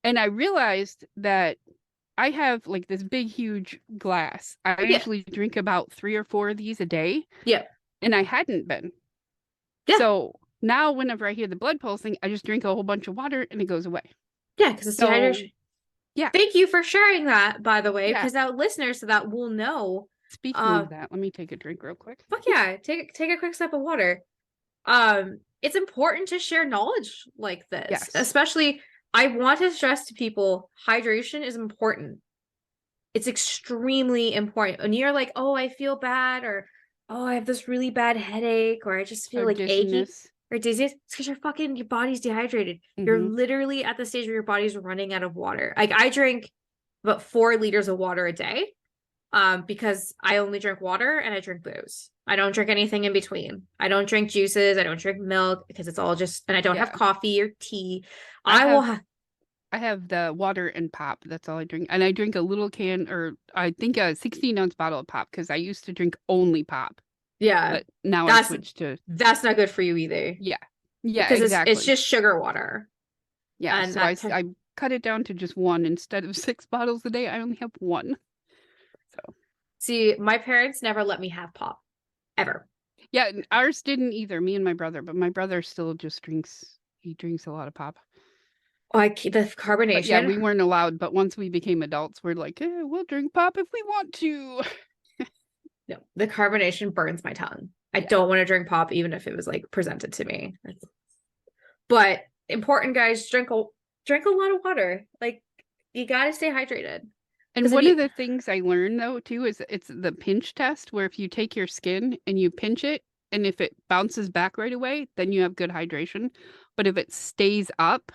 And I realized that I have like this big, huge glass. I usually drink about 3 or 4 of these a day. Yeah. And I hadn't been. Yeah. So now whenever I hear the blood pulsing, I just drink a whole bunch of water and it goes away. Yeah, because it's dehydration. Yeah. Thank you for sharing that, by the way, because our listeners that will know. Speaking of that, let me take a drink real quick. Fuck yeah, take a quick sip of water. It's important to share knowledge like this. Yes. Especially, I want to stress to people, hydration is important. It's extremely important. When you're like, oh, I feel bad, or oh, I have this really bad headache, or I just feel like achy or dizziness, it's because your body's dehydrated. You're literally at the stage where your body's running out of water. Like I drink about 4 liters of water a day. Because I only drink water and I drink booze. I don't drink anything in between. I don't drink juices. I don't drink milk because it's all just, and I don't have coffee or tea. I have the water and pop. That's all I drink. And I drink a little can, or I think a 16-ounce bottle of pop because I used to drink only pop. Yeah. But now I switched to. That's not good for you either. Yeah. Yeah, because exactly. It's just sugar water. Yeah. And so I cut it down to just 1 instead of 6 bottles a day. I only have 1. So, see, my parents never let me have pop, ever. Yeah, ours didn't either, me and my brother, but my brother still just he drinks a lot of pop. The carbonation. But yeah, we weren't allowed, but once we became adults, we're like, we'll drink pop if we want to. No, the carbonation burns my tongue. I don't want to drink pop, even if it was like presented to me. But important, guys, drink a lot of water. Like, you gotta stay hydrated. And one of the things I learned, though, too, is it's the pinch test, where if you take your skin and you pinch it, and if it bounces back right away, then you have good hydration. But if it stays up,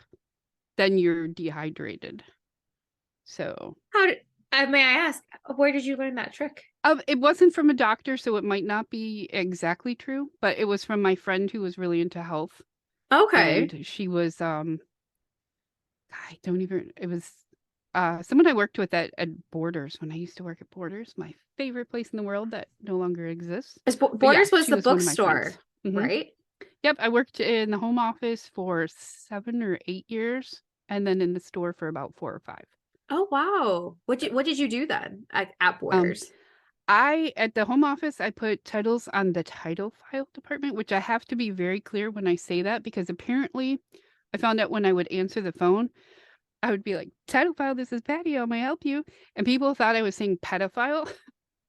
then you're dehydrated. So, may I ask, where did you learn that trick? It wasn't from a doctor, so it might not be exactly true, but it was from my friend who was really into health. Okay. And she was, it was someone I worked with at Borders when I used to work at Borders, my favorite place in the world that no longer exists. But yeah, Borders was she the was one of my friends. bookstore, right? Yep, I worked in the home office for 7 or 8 years, and then in the store for about 4 or 5. Oh wow. So, What did you do then at um, Borders? at the home office, I put titles on the title file department, which I have to be very clear when I say that because apparently I found out when I would answer the phone, I would be like, "Title file, this is Patty. How may I help you?" And people thought I was saying pedophile.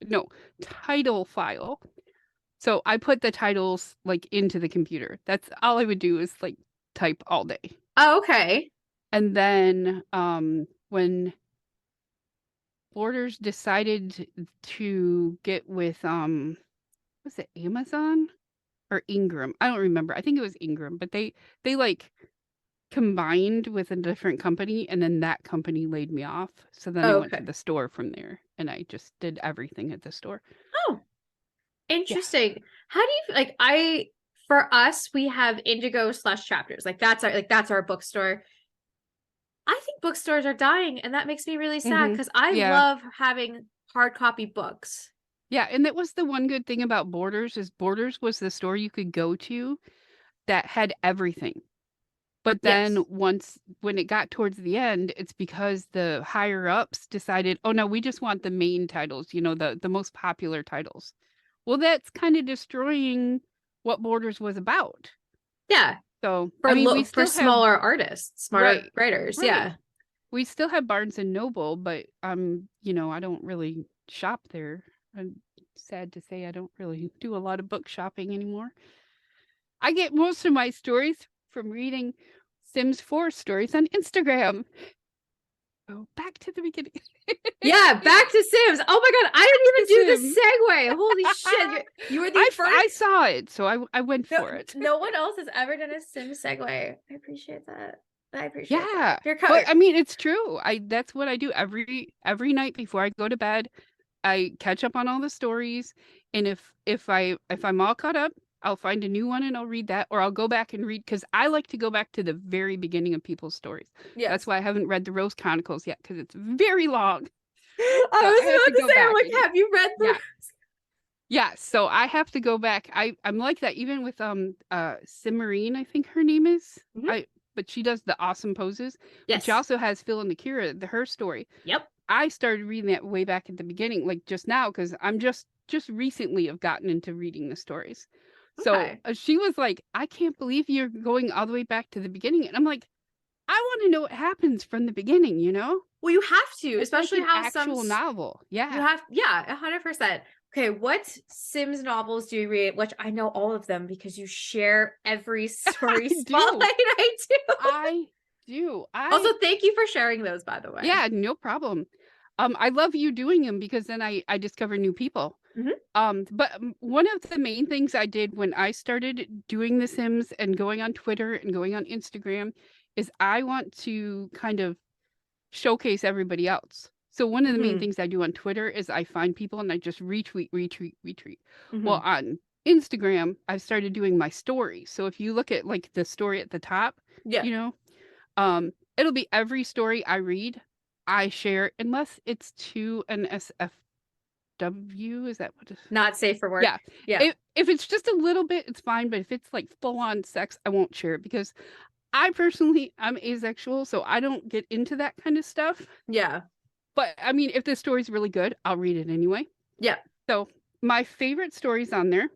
No, title file. So I put the titles like into the computer. That's all I would do is like type all day. Oh, okay. And then when Borders decided to get with was it Amazon or Ingram? I don't remember. I think it was Ingram, but they like combined with a different company and then that company laid me off. So then I Oh, went to okay. the store from there and I just did everything at the store. Oh, Yeah. interesting. How do you like for us, we have Indigo slash chapters. That's our bookstore. I think bookstores are dying, and that makes me really sad Mhm. because I Yeah. love having hard copy books. Yeah, and that was the one good thing about Borders is Borders was the store you could go to that had everything. But then Yes. when it got towards the end, it's because the higher ups decided, "Oh no, we just want the main titles, the most popular titles." Well, that's kind of destroying what Borders was about. Yeah. So, I mean, we For still have smaller artists, smarter right, writers. right. Yeah. We still have Barnes and Noble, but I don't really shop there. I'm sad to say I don't really do a lot of book shopping anymore. I get most of my stories from reading Sims 4 stories on Instagram. Oh, back to the beginning. Yeah, back to Sims. Oh my God, I The didn't even do Sims. the segue. Holy shit. You were the I first. saw it, so I went No, for it. no one else has ever done a Sims segue. I appreciate that. I appreciate that. Yeah. You're But covered. I mean, it's true. That's what I do every night before I go to bed. I catch up on all the stories, and if I'm all caught up, I'll find a new one and I'll read that, or I'll go back and read because I like to go back to the very beginning of people's stories. That's Yes. why I haven't read the Rose Chronicles yet because it's very long. I So I have was to about to go say, I'm back like, and have you read the yeah, yeah. So I have to go back. I'm like that even with Simmarine, I think her name is. Mhm. But she does the awesome poses, but she Yes. also has Phil and Akira, her story. Yep. I started reading that way back at the beginning, like just now, because I'm just recently have gotten into reading the stories. So Okay. she was like, "I can't believe you're going all the way back to the beginning," and I'm like, "I want to know what happens from the beginning." Well, you have to, It's like especially an how actual novel. you Yeah. have, yeah, 100%. Okay, what Sims novels do you read? Which I know all of them because you share every story I spotlight do. I do. I do. Also, thank you for sharing those, by the way. Yeah, no problem. I love you doing them because then I discover new people. Mhm. But one of the main things I did when I started doing The Sims and going on Twitter and going on Instagram is I want to kind of showcase everybody else. So one of the main Mhm. things I do on Twitter is I find people and I just retweet, retweet, retweet. Well, Mhm. on Instagram, I've started doing my stories. So if you look at like the story at the top, Yeah. you know, it'll be every story I read, I share, unless it's to an SFW. Is that what? Not safe for work. Yeah. Yeah. If it's just a little bit, it's fine. But if it's like full on sex, I won't share it because I personally I'm asexual, so I don't get into that kind of stuff. Yeah. But I mean, if the story's really good, I'll read it anyway. Yeah. So my favorite stories on there.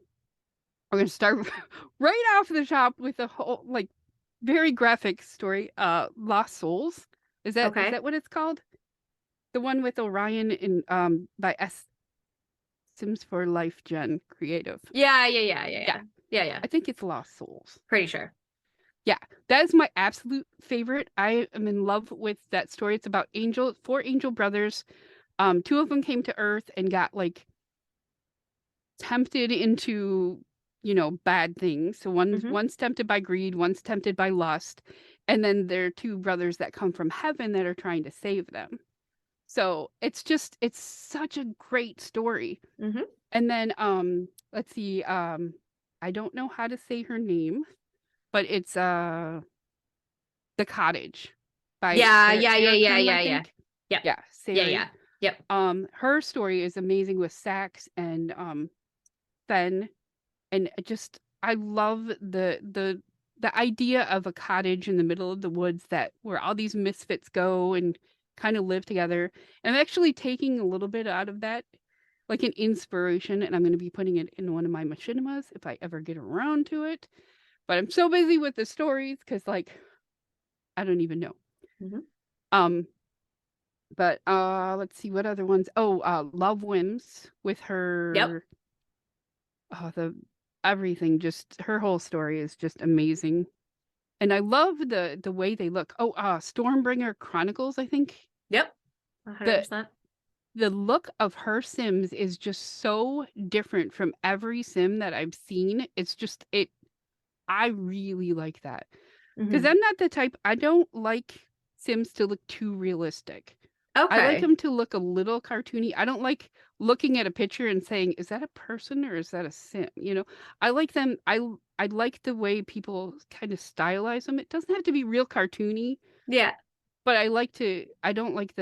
I'm gonna start right off the top with a whole like very graphic story. Lost Souls. Is Okay. that what it's called? The one with Orion and by S Sims for Life Gen Creative. Yeah, yeah, yeah, yeah, Yeah, yeah. Yeah, yeah. I think it's Lost Souls. Pretty sure. Yeah, that is my absolute favorite. I am in love with that story. It's about four angel brothers. Two of them came to Earth and got like tempted into, bad things. So Mhm. one's tempted by greed, one's tempted by lust, and then there are two brothers that come from heaven that are trying to save them. So it's such a great story. Mhm. And then let's see, I don't know how to say her name, but it's The Cottage by Yeah, yeah, yeah, Sarah yeah, Kern, I yeah, yeah. think. Yep. Yeah, Yeah, Sari. yeah. Yep. Her story is amazing with Sax and Fen, and I love the idea of a cottage in the middle of the woods that where all these misfits go and kind of live together. And I'm actually taking a little bit out of that, like an inspiration, and I'm going to be putting it in one of my machinimas if I ever get around to it. But I'm so busy with the stories because, like, I don't even know. Mhm. Um, but let's see what other ones. Oh, Love Whims with Yep. her. Oh, the everything. Just her whole story is just amazing. And I love the way they look. Oh, Stormbringer Chronicles, I think. Yep. The 100%. the look of her Sims is just so different from every Sim that I've seen. It's just I really like that. Because Hmm. I'm not the type, I don't like Sims to look too realistic. I like Okay. them to look a little cartoony. I don't like looking at a picture and saying, is that a person or is that a sim? I like them. I like the way people kind of stylize them. It doesn't have to be real cartoony, Yeah. but I don't like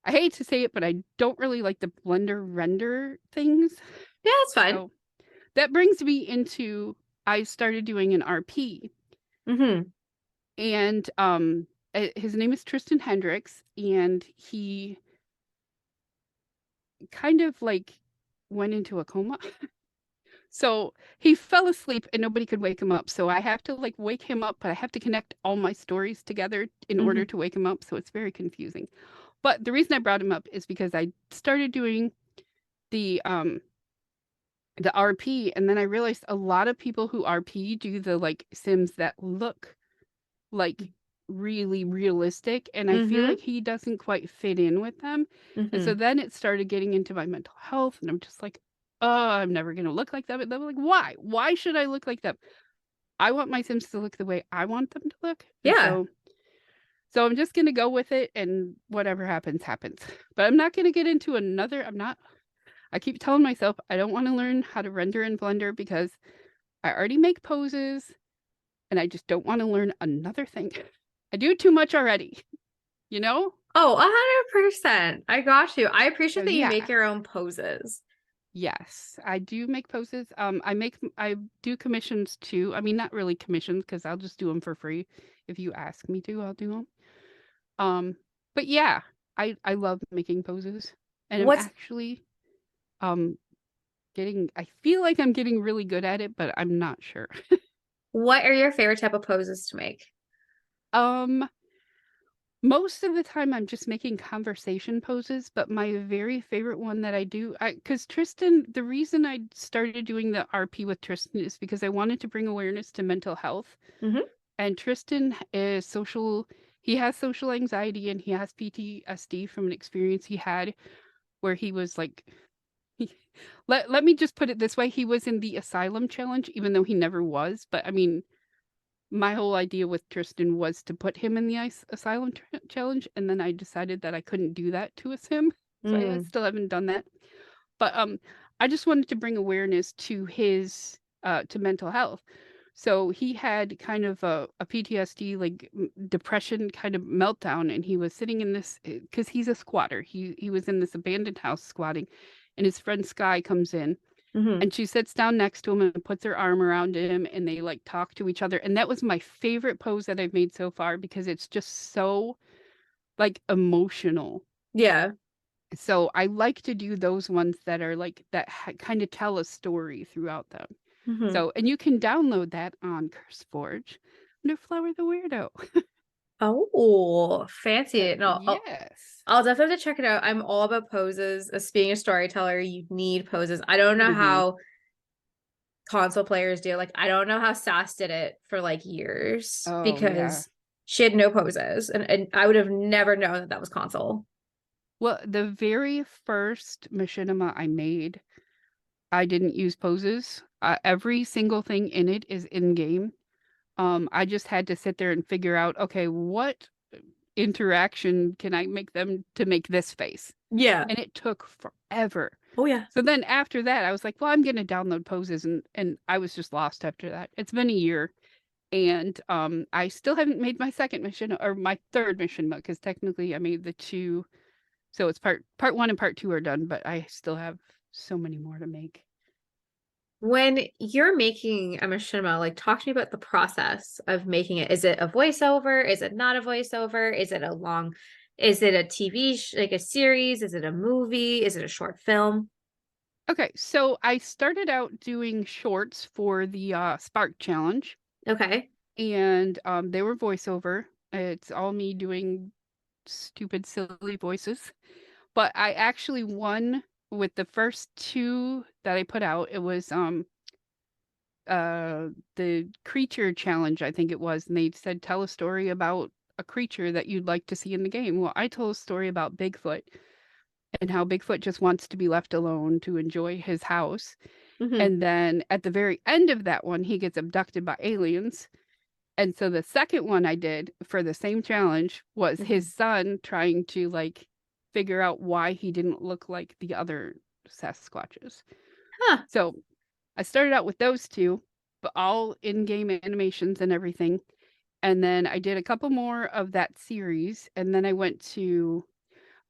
I hate to say it, but I don't really like the Blender render things. Yeah, that's fine. So that brings me into, I started doing an RP, Hmm. and his name is Tristan Hendricks, and he kind of like went into a coma. So he fell asleep and nobody could wake him up. So I have to like wake him up, but I have to connect all my stories together in order Hmm. to wake him up. So it's very confusing. But the reason I brought him up is because I started doing the um the RP, and then I realized a lot of people who RP do the like Sims that look like really realistic, and I feel Hmm. like he doesn't quite fit in with them. And so Hmm. then it started getting into my mental health, and I'm just like, oh, I'm never gonna look like them. And I'm like, why should I look like them? I want my Sims to look the way I want them to look. And Yeah. so I'm just gonna go with it, and whatever happens happens. But I'm not gonna get into another. I keep telling myself I don't want to learn how to render in Blender because I already make poses, and I just don't want to learn another thing. I do too much already, you know? Oh, 100%. I got you. I So appreciate that you yeah, make your own poses. yes, I do make poses. I do commissions too. I mean, not really commissions because I'll just do them for free. If you ask me to, I'll do them. Um, but yeah, I love making poses, and I'm What's actually um I feel like I'm getting really good at it, but I'm not sure. what are your favorite type of poses to make? Um, Most of the time I'm just making conversation poses, but my very favorite one that I do, because Tristan, the reason I started doing the RP with Tristan is because I wanted to bring awareness to mental health. Hmm. And Tristan he has social anxiety and he has PTSD from an experience he had where he was like, let me just put it this way, he was in the asylum challenge, even though he never was. But I mean, my whole idea with Tristan was to put him in the asylum challenge, and then I decided that I couldn't do that to a sim, so I Mm. still haven't done that. But I just wanted to bring awareness to his to mental health. So he had kind of a PTSD, like depression kind of meltdown, and he was sitting in this because he's a squatter. He was in this abandoned house squatting, and his friend Sky comes in Hmm. and she sits down next to him and puts her arm around him and they like talk to each other. And that was my favorite pose that I've made so far because it's just so like emotional. Yeah. So I like to do those ones that are like that kind of tell a story throughout them. Hmm. So, and you can download that on CurseForge under Flower the Weirdo. Oh, fancy. No, Yes. I'll definitely have to check it out. I'm all about poses. As being a storyteller, you need poses. I don't know Hmm. how console players do. Like, I don't know how Sass did it for like years Oh, yeah. because she had no poses, and I would have never known that that was console. Well, the very first machinima I made, I didn't use poses. Every single thing in it is in game. I just had to sit there and figure out, okay, what interaction can I make them to make this face? Yeah. And it took forever. Oh yeah. So then after that, I was like, well, I'm going to download poses, and I was just lost after that. It's been a year, And I still haven't made my second mission or my third mission because technically I made the two. So it's part one and part two are done, but I still have so many more to make. When you're making a machinima, like talk to me about the process of making it. Is it a voiceover? Is it not a voiceover? Is it a TV, like a series? Is it a movie? Is it a short film? Okay, so I started out doing shorts for the Spark Challenge, Okay. and they were voiceover. It's all me doing stupid, silly voices. But I actually won with the first two that I put out. It was the creature challenge, I think it was, and they said tell a story about a creature that you'd like to see in the game. Well, I told a story about Bigfoot and how Bigfoot just wants to be left alone to enjoy his house. Hmm. And then at the very end of that one, he gets abducted by aliens. And so the second one I did for the same challenge was Hmm. his son trying to like figure out why he didn't look like the other Sasquatches. Huh. So I started out with those two, but all in-game animations and everything. And then I did a couple more of that series, and then I went to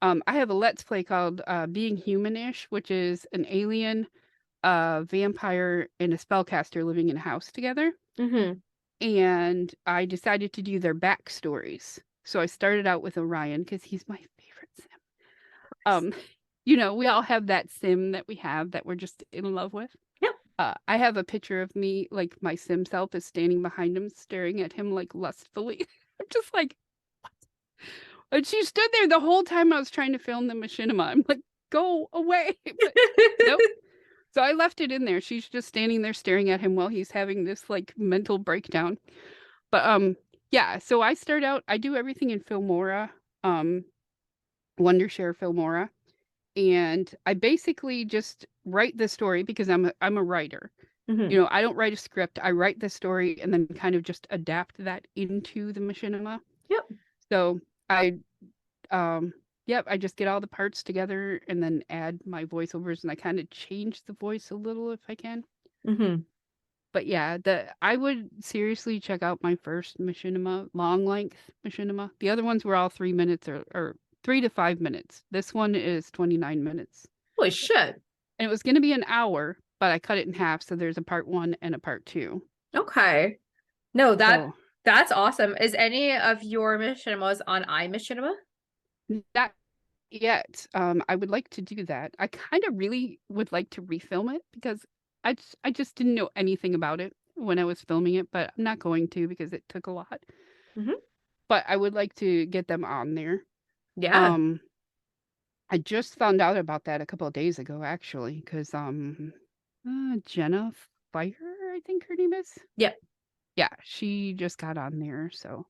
I have a let's play called Being Humanish, which is an alien, vampire, and a spellcaster living in a house together. Hmm. And I decided to do their backstories. So I started out with Orion because he's my favorite sim. Um, we all have that sim that we have that we're just in love with. Yep. I have a picture of me, like my sim self is standing behind him, staring at him like lustfully. I'm just like, what? And she stood there the whole time I was trying to film the machinima. I'm like, go away. But nope. So I left it in there. She's just standing there staring at him while he's having this like mental breakdown. But yeah, so I do everything in Filmora, um Wondershare Filmora, and I basically just write the story because I'm a writer. Hmm. I don't write a script. I write the story and then kind of just adapt that into the machinima. Yep. So I yep, I just get all the parts together and then add my voiceovers and I kind of change the voice a little if I can. Hmm. But yeah, I would seriously check out my first machinima, long length machinima. The other ones were all 3 minutes or 3 to 5 minutes. This one is 29 minutes. Holy shit. And it was going to be an hour, but I cut it in half. So there's a part one and a part two. Okay. No, So that's awesome. Is any of your machinimas on iMachinima? not yet. I would like to do that. I kind of really would like to refilm it because I just didn't know anything about it when I was filming it, but I'm not going to because it took a lot. Hmm. But I would like to get them on there. Yeah. Um, I just found out about that a couple of days ago, actually, because Jenna Fire, I think her name is. Yep. Yeah, she just got on there, so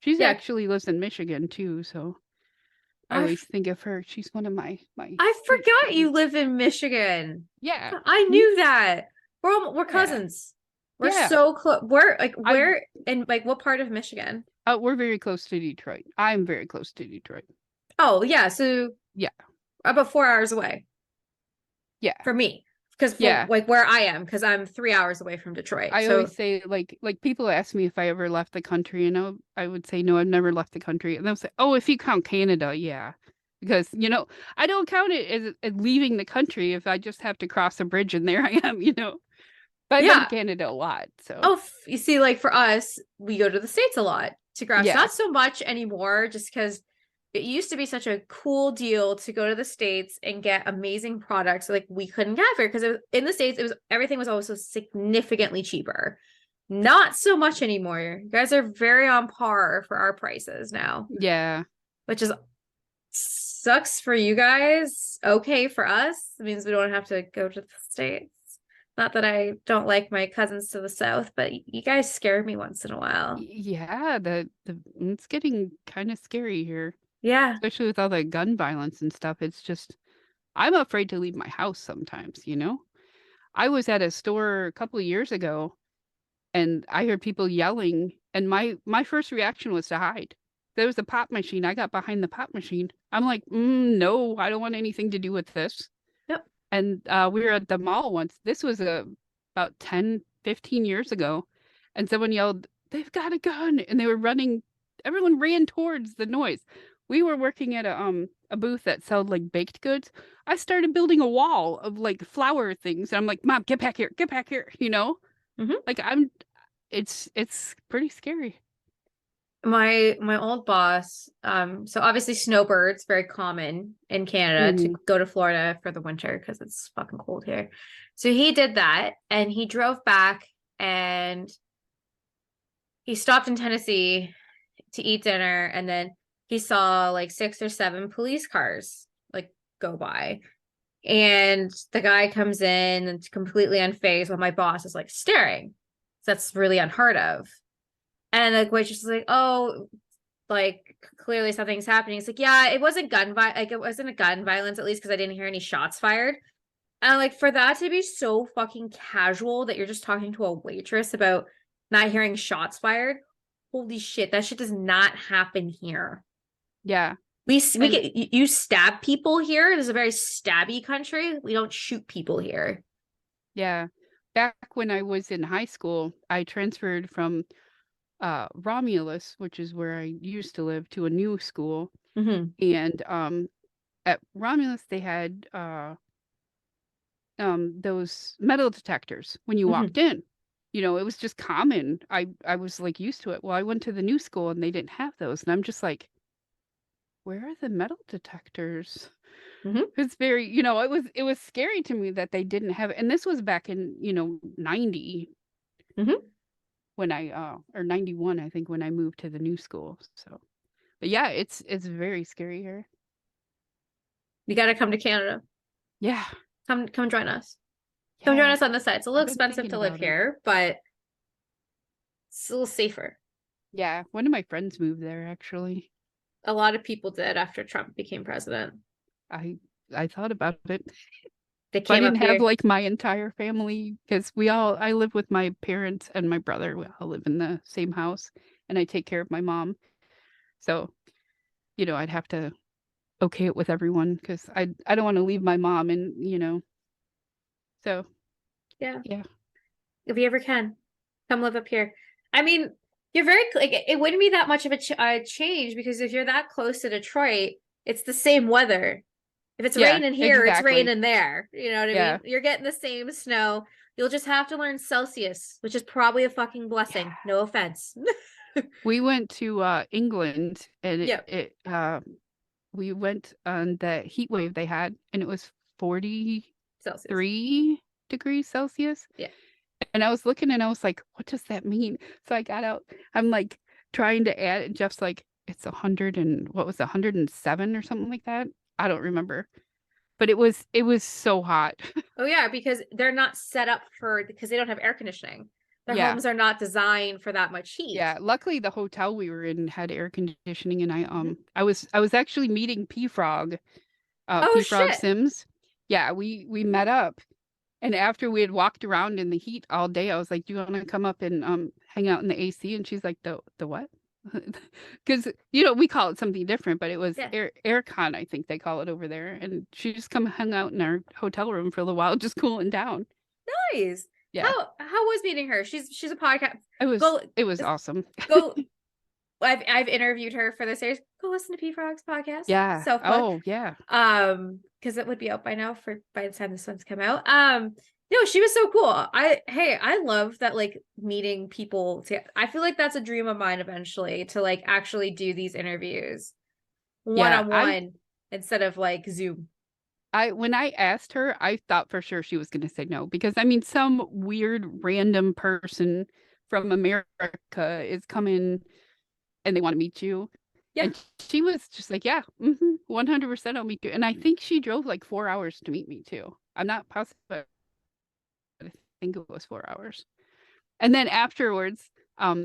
she's Yeah. actually lives in Michigan too. So I always think of her. She's one of my I sweet forgot friends. you live in Michigan. Yeah, I me knew that. We're yeah, cousins. We're yeah. so close. I Where in like what part of Michigan? we're very close to Detroit. I'm very close to Detroit. Oh, yeah, so Yeah, about 4 hours away yeah, for me. Because for yeah. like where I am, because I'm 3 hours away from Detroit. I So always say like people ask me if I ever left the country, and I would say no, I've never left the country, and they'll say, oh, if you count Canada, yeah, because I don't count it as leaving the country if I just have to cross a bridge and there I am. But I've been to yeah. Canada a lot, so Oh, you see, like for us, we go to the States a lot to crash. yeah, Not so much anymore, just because it used to be such a cool deal to go to the States and get amazing products like we couldn't get here because in the States, it was everything was always so significantly cheaper. Not so much anymore. You guys are very on par for our prices now, yeah, which is sucks for you guys. Okay for us. It means we don't have to go to the States. Not that I don't like my cousins to the south, but you guys scare me once in a while. yeah. The it's getting kind of scary here, Yeah. especially with all the gun violence and stuff. It's just I'm afraid to leave my house sometimes. I was at a store a couple of years ago and I heard people yelling, and my first reaction was to hide. There was a pop machine. I got behind the pop machine. I'm like, no, I don't want anything to do with this. Yep. And we were at the mall once. This was about 10, 15 years ago. And someone yelled, they've got a gun. And they were running, everyone ran towards the noise. We were working at a booth that sold like baked goods. I started building a wall of like flour things. And I'm like, Mom, get back here, get back here, you know? Mhm. Like it's pretty scary. My old boss, so obviously snowbirds, very common in Canada to Hmm. go to Florida for the winter because it's fucking cold here. So he did that and he drove back and he stopped in Tennessee to eat dinner, and then he saw like 6 or 7 police cars like go by. And the guy comes in and completely unfazed while my boss is like staring. So that's really unheard of. And the waitress is like, oh, like clearly something's happening. It's like, yeah, it wasn't like it wasn't a gun violence, at least because I didn't hear any shots fired. And like for that to be so fucking casual that you're just talking to a waitress about not hearing shots fired, holy shit, that shit does not happen here. Yeah. We And get you stab people here. This is a very stabby country. We don't shoot people here. yeah, back when I was in high school, I transferred from Romulus, which is where I used to live, to a new school. Mm-hmm. And at Romulus they had those metal detectors when you Mm-hmm. walked in. You know, it was just common. I was like used to it. Well, I went to the new school and they didn't have those, and I'm just like, where are the metal detectors? Mm-hmm. It's very, you know, it was scary to me that they didn't have it. And this was back in, 90 Mm-hmm. when I or 91, I think, when I moved to the new school. So, but yeah, it's very scary here. You got to come to Canada. Yeah. Come join us. Come join Yeah. us on the side. It's a little I've been expensive thinking to live about it. here, but it's a little safer. Yeah, one of my friends moved there actually. A lot of people did after Trump became president. I I thought about it. They If I came up didn't have here. like my entire family, because I live with my parents and my brother. We all live in the same house, and I take care of my mom. So, I'd have to okay it with everyone because I don't want to leave my mom and so Yeah. yeah. If you ever can, come live up here. I mean, you're very like it wouldn't be that much of a change because if you're that close to Detroit, it's the same weather. If it's Yeah, raining here, it's exactly. raining there. You know what I Yeah. mean? You're getting the same snow. You'll just have to learn Celsius, which is probably a fucking blessing. Yeah. No offense. We went to England and Yep. we went on the heat wave they had and it was 43 Celsius. degrees Celsius. Yeah. And I was looking and I was like, what does that mean? So I got out, I'm like trying to add, and Jeff's like, it's 100 and what was it, 107 or something like that? I don't remember. But it was so hot. Oh yeah, because they're not set up for because they don't have air conditioning. Their Yeah. homes are not designed for that much heat. Yeah. Luckily the hotel we were in had air conditioning and I Mhm. I was actually meeting P Frog, Oh P Frog shit. Sims. Yeah, we met up. And after we had walked around in the heat all day, I was like, "Do you want to come up and hang out in the AC?" And she's like, "The what?" Because we call it something different, but it was Yeah. aircon, I think they call it over there. And she just come hung out in our hotel room for a little while, just cooling down. Nice. Yeah, How was meeting her? She's a podcast. it was Go it was awesome. go. I've interviewed her for the series. Go listen to P Frog's podcast. Yeah. So fun. Oh yeah. Because it would be out by now for by the time this one's come out. No, she was so cool. I love that like meeting people I feel like that's a dream of mine eventually to like actually do these interviews one Yeah. on I one instead of like Zoom. I when I asked her, I thought for sure she was going to say no because I mean, some weird random person from America is coming and they want to meet you. Yeah. And she was just like, yeah, 100% I'll meet you. And I think she drove like 4 hours to meet me too. I'm not positive, but I think it was 4 hours. And then afterwards,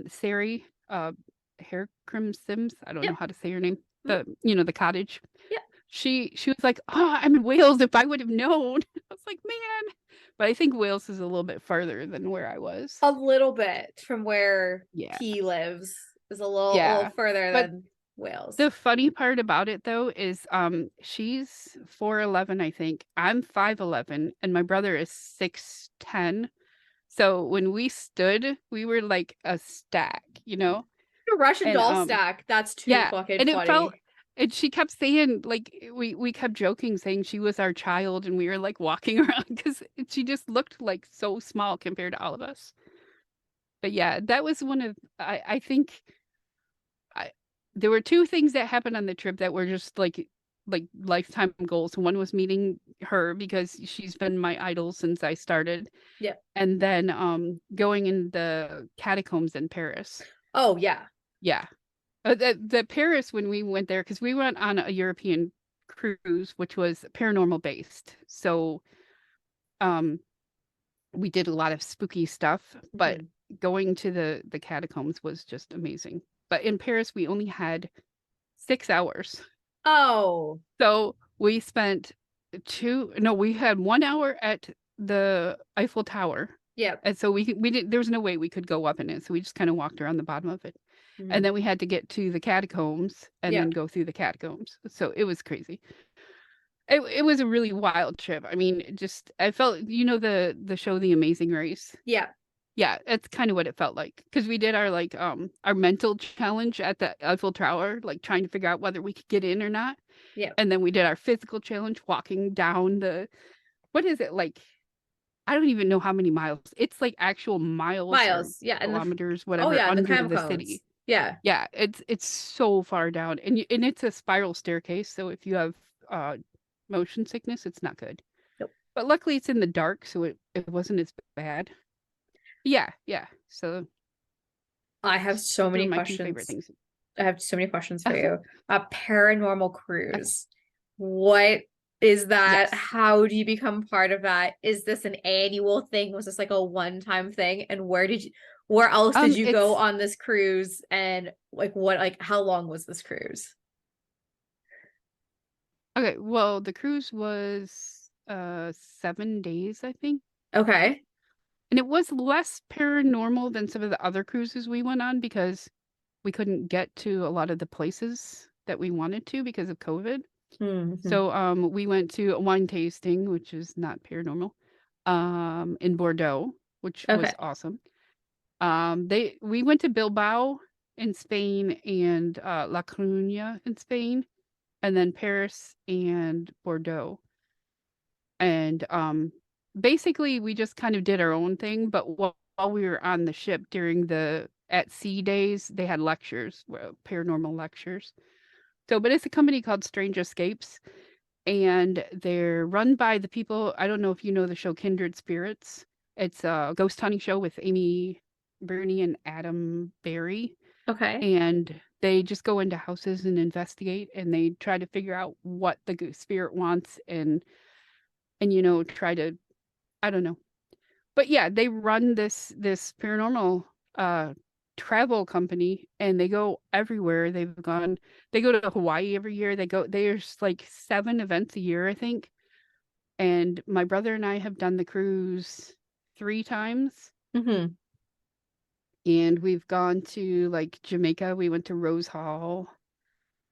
Sari, Haircrim Sims, I don't know Yep. how to say her name, Mhm. the cottage. Yep. She was like, oh, I'm in Wales. If I would have known, I was like, man. But I think Wales is a little bit farther than where I was. A little bit from where Yeah. P lives is a little Yeah. further But than Wales. the funny part about it though is she's 4'11", I think. I'm 5'11", and my brother is 6'10". So when we stood, we were like a stack, you know? A Russian And doll stack. That's too yeah, fucking and it felt funny. and she kept saying like we kept joking saying she was our child and we were like walking around because she just looked like so small compared to all of us. But yeah, that was one of I think I there were two things that happened on the trip that were just like lifetime goals. One was meeting her because she's been my idol since I started, Yeah. and then going in the catacombs in Paris. Oh yeah. Yeah. The Paris when we went there because we went on a European cruise which was paranormal based. So um we did a lot of spooky stuff, but Mhm. going to the catacombs was just amazing. But in Paris we only had 6 hours. Oh. So we spent we had 1 hour at the Eiffel Tower. Yep. And so we didn't, there was no way we could go up in it. So we just kind of walked around the bottom of it. And Mhm. then we had to get to the catacombs and then Yep. go through the catacombs. So it was crazy. It was a really wild trip. I mean, I felt, the show The Amazing Race. Yep. Yeah, it's kind of what it felt like because we did our mental challenge at the Eiffel Tower, like trying to figure out whether we could get in or not. Yep. And then we did our physical challenge walking down what is it like? I don't even know how many miles. It's like actual miles or Miles. Yeah. And kilometers, oh whatever, yeah, and the under cam the cones. city. Yeah. Yeah, it's so far down, and it's a spiral staircase. So if you have motion sickness, it's not good. Nope. But luckily, it's in the dark, so it wasn't as bad. Yeah, yeah. So I have so those are many my two favorite questions. things. I have so many questions for you. A paranormal Okay. cruise. What is that? Yes. How do you become part of that? Is this an annual thing? Was this like a one-time thing? And where else did you go It's on this cruise? And like how long was this cruise? okay. Well, the cruise was 7 days, I think. Okay. And it was less paranormal than some of the other cruises we went on because we couldn't get to a lot of the places that we wanted to because of COVID. Mm-hmm. So we went to a wine tasting, which is not paranormal, in Bordeaux, which was Okay. awesome. We went to Bilbao in Spain and La Coruña in Spain, and then Paris and Bordeaux. And basically we just kind of did our own thing, but while we were on the ship during the at sea days, they had lectures, paranormal lectures. So, but it's a company called Strange Escapes, and they're run by the people. I don't know if you know the show Kindred Spirits. It's a ghost hunting show with Amy Burney and Adam Berry, Okay. and they just go into houses and investigate, and they try to figure out what the spirit wants, and try to, I don't know. But yeah, they run this paranormal uh travel company, and they go everywhere. They go to Hawaii every year. There's like 7 events a year, I think. And my brother and I have done the cruise 3 times. Mm-hmm. And we've gone to like Jamaica. We went to Rose Hall.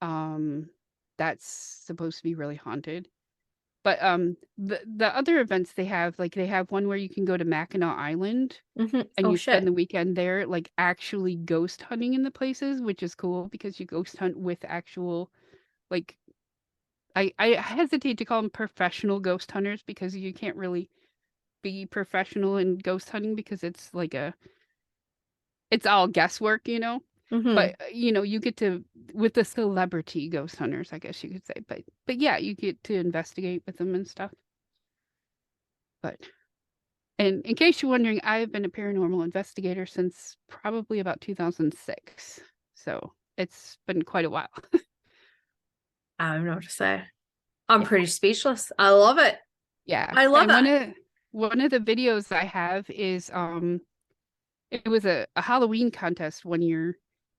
Um, that's supposed to be really haunted. But the other events they have one where you can go to Mackinac Island Mm-hmm. and Oh you spend shit. the weekend there, like actually ghost hunting in the places, which is cool because you ghost hunt with actual, like, I hesitate to call them professional ghost hunters because you can't really be professional in ghost hunting because it's all guesswork. Mm-hmm. But you get to with the celebrity ghost hunters, I guess you could say. But yeah, you get to investigate with them and stuff. But and in case you're wondering, I've been a paranormal investigator since probably about 2006. So it's been quite a while. I don't know what to say. I'm Yeah. pretty speechless. I love it. Yeah. I love And it. one of the videos I have is it was a Halloween contest one year,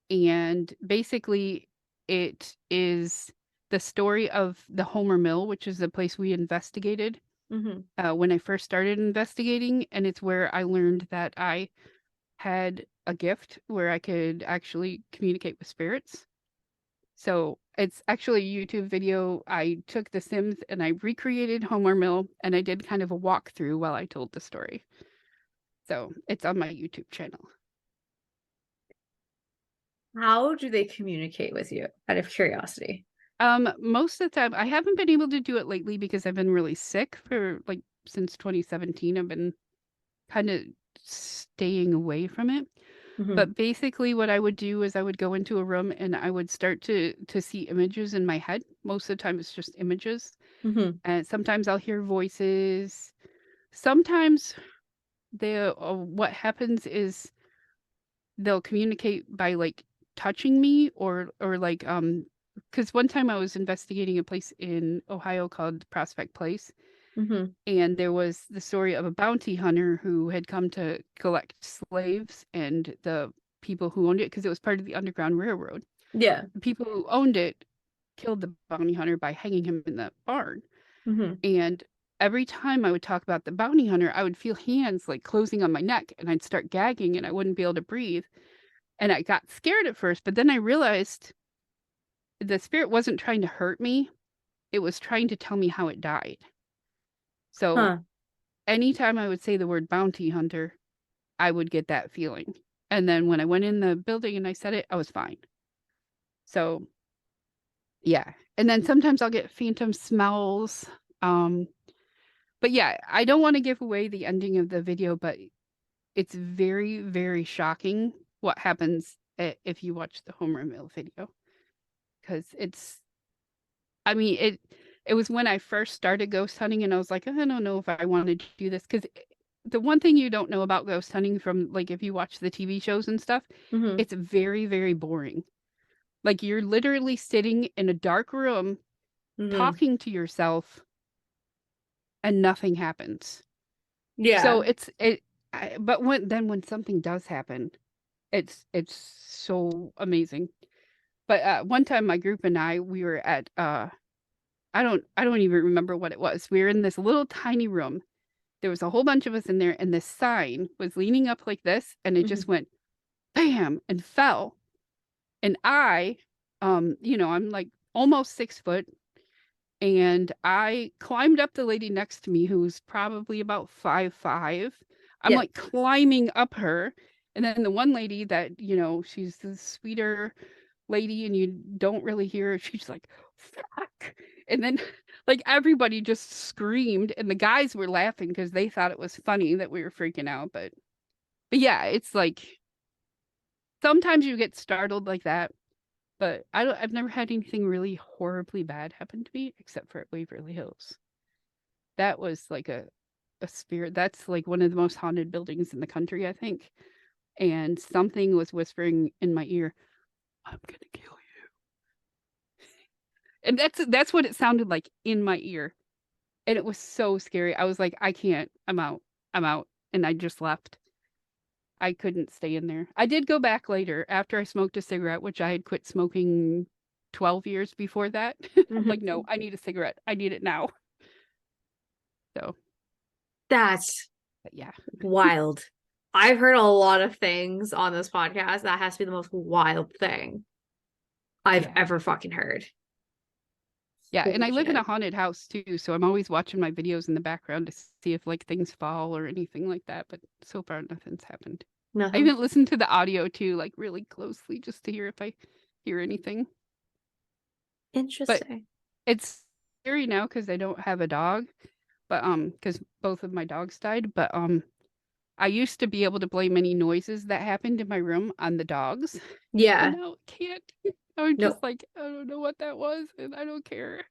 and basically it is the story of the Homer Mill, which is the place we investigated Mm-hmm. when I first started investigating, and it's where I learned that I had a gift where I could actually communicate with spirits. So it's actually a YouTube video. I took The Sims and I recreated Homer Mill, and I did kind of a walkthrough while I told the story. So it's on my YouTube channel. How do they communicate with you? Out of curiosity. Most of the time, I haven't been able to do it lately because I've been really sick for like since 2017. I've been kind of staying away from it. Mm-hmm. But basically what I would do is I would go into a room and I would start to see images in my head. Most of the time it's just images. Mm-hmm. And sometimes I'll hear voices. Sometimes what happens is they'll communicate by like touching me or like because one time I was investigating a place in Ohio called Prospect Place, Mm-hmm. and there was the story of a bounty hunter who had come to collect slaves, and the people who owned it, because it was part of the Underground Railroad, Yeah. the people who owned it killed the bounty hunter by hanging him in the barn. Mm-hmm. And every time I would talk about the bounty hunter, I would feel hands like closing on my neck, and I'd start gagging and I wouldn't be able to breathe. And I got scared at first, but then I realized the spirit wasn't trying to hurt me. It was trying to tell me how it died. So Huh. anytime I would say the word bounty hunter, I would get that feeling. And then when I went in the building and I said it, I was fine. So yeah. And then sometimes I'll get phantom smells. Um, but yeah, I don't want to give away the ending of the video, but it's very, very shocking what happens if you watch the Homer Mill video. Because I mean, it was when I first started ghost hunting and I was like, I don't know if I want to do this. Because the one thing you don't know about ghost hunting from like if you watch the TV shows and stuff, Mm-hmm. it's very, very boring. Like you're literally sitting in a dark room Mm-hmm. talking to yourself and nothing happens. So Yeah. but when something does happen, it's so amazing. But one time my group and we were at I don't even remember what it was. We were in this little tiny room. There was a whole bunch of us in there, and this sign was leaning up like this, and it Mm-hmm. just went bam and fell. And I'm like almost 6 foot, and I climbed up the lady next to me, who's probably about 5'5". I'm Yeah. like climbing up her, and then the one lady that she's the sweeter lady, and you don't really hear her. She's like, "Fuck!" And then like everybody just screamed, and the guys were laughing because they thought it was funny that we were freaking out. But yeah, it's like sometimes you get startled like that. But I've never had anything really horribly bad happen to me except for at Waverly Hills. That was like a spirit. That's like one of the most haunted buildings in the country, I think. And something was whispering in my ear, "I'm gonna kill you." And that's what it sounded like in my ear. And it was so scary. I was like, I can't. I'm out. I'm out. And I just left. I couldn't stay in there. I did go back later after I smoked a cigarette, which I had quit smoking 12 years before that. I'm like, Mm-hmm. no, I need a cigarette. I need it now. So, That's but yeah. wild. I've heard a lot of things on this podcast. That has to be the most wild thing I've Yeah. ever fucking heard. Yeah. And Holy I live in a shit. haunted house too. So I'm always watching my videos in the background to see if like things fall or anything like that. But so far, nothing's happened. I Nothing. even listened to the audio too, like really closely just to hear if I hear anything. But Interesting. it's scary now because I don't have a dog. But because both of my dogs died. But I used to be able to blame any noises that happened in my room on the dogs. And Yeah. now I can't. I'm just Nope. like, I don't know what that was, and I don't care.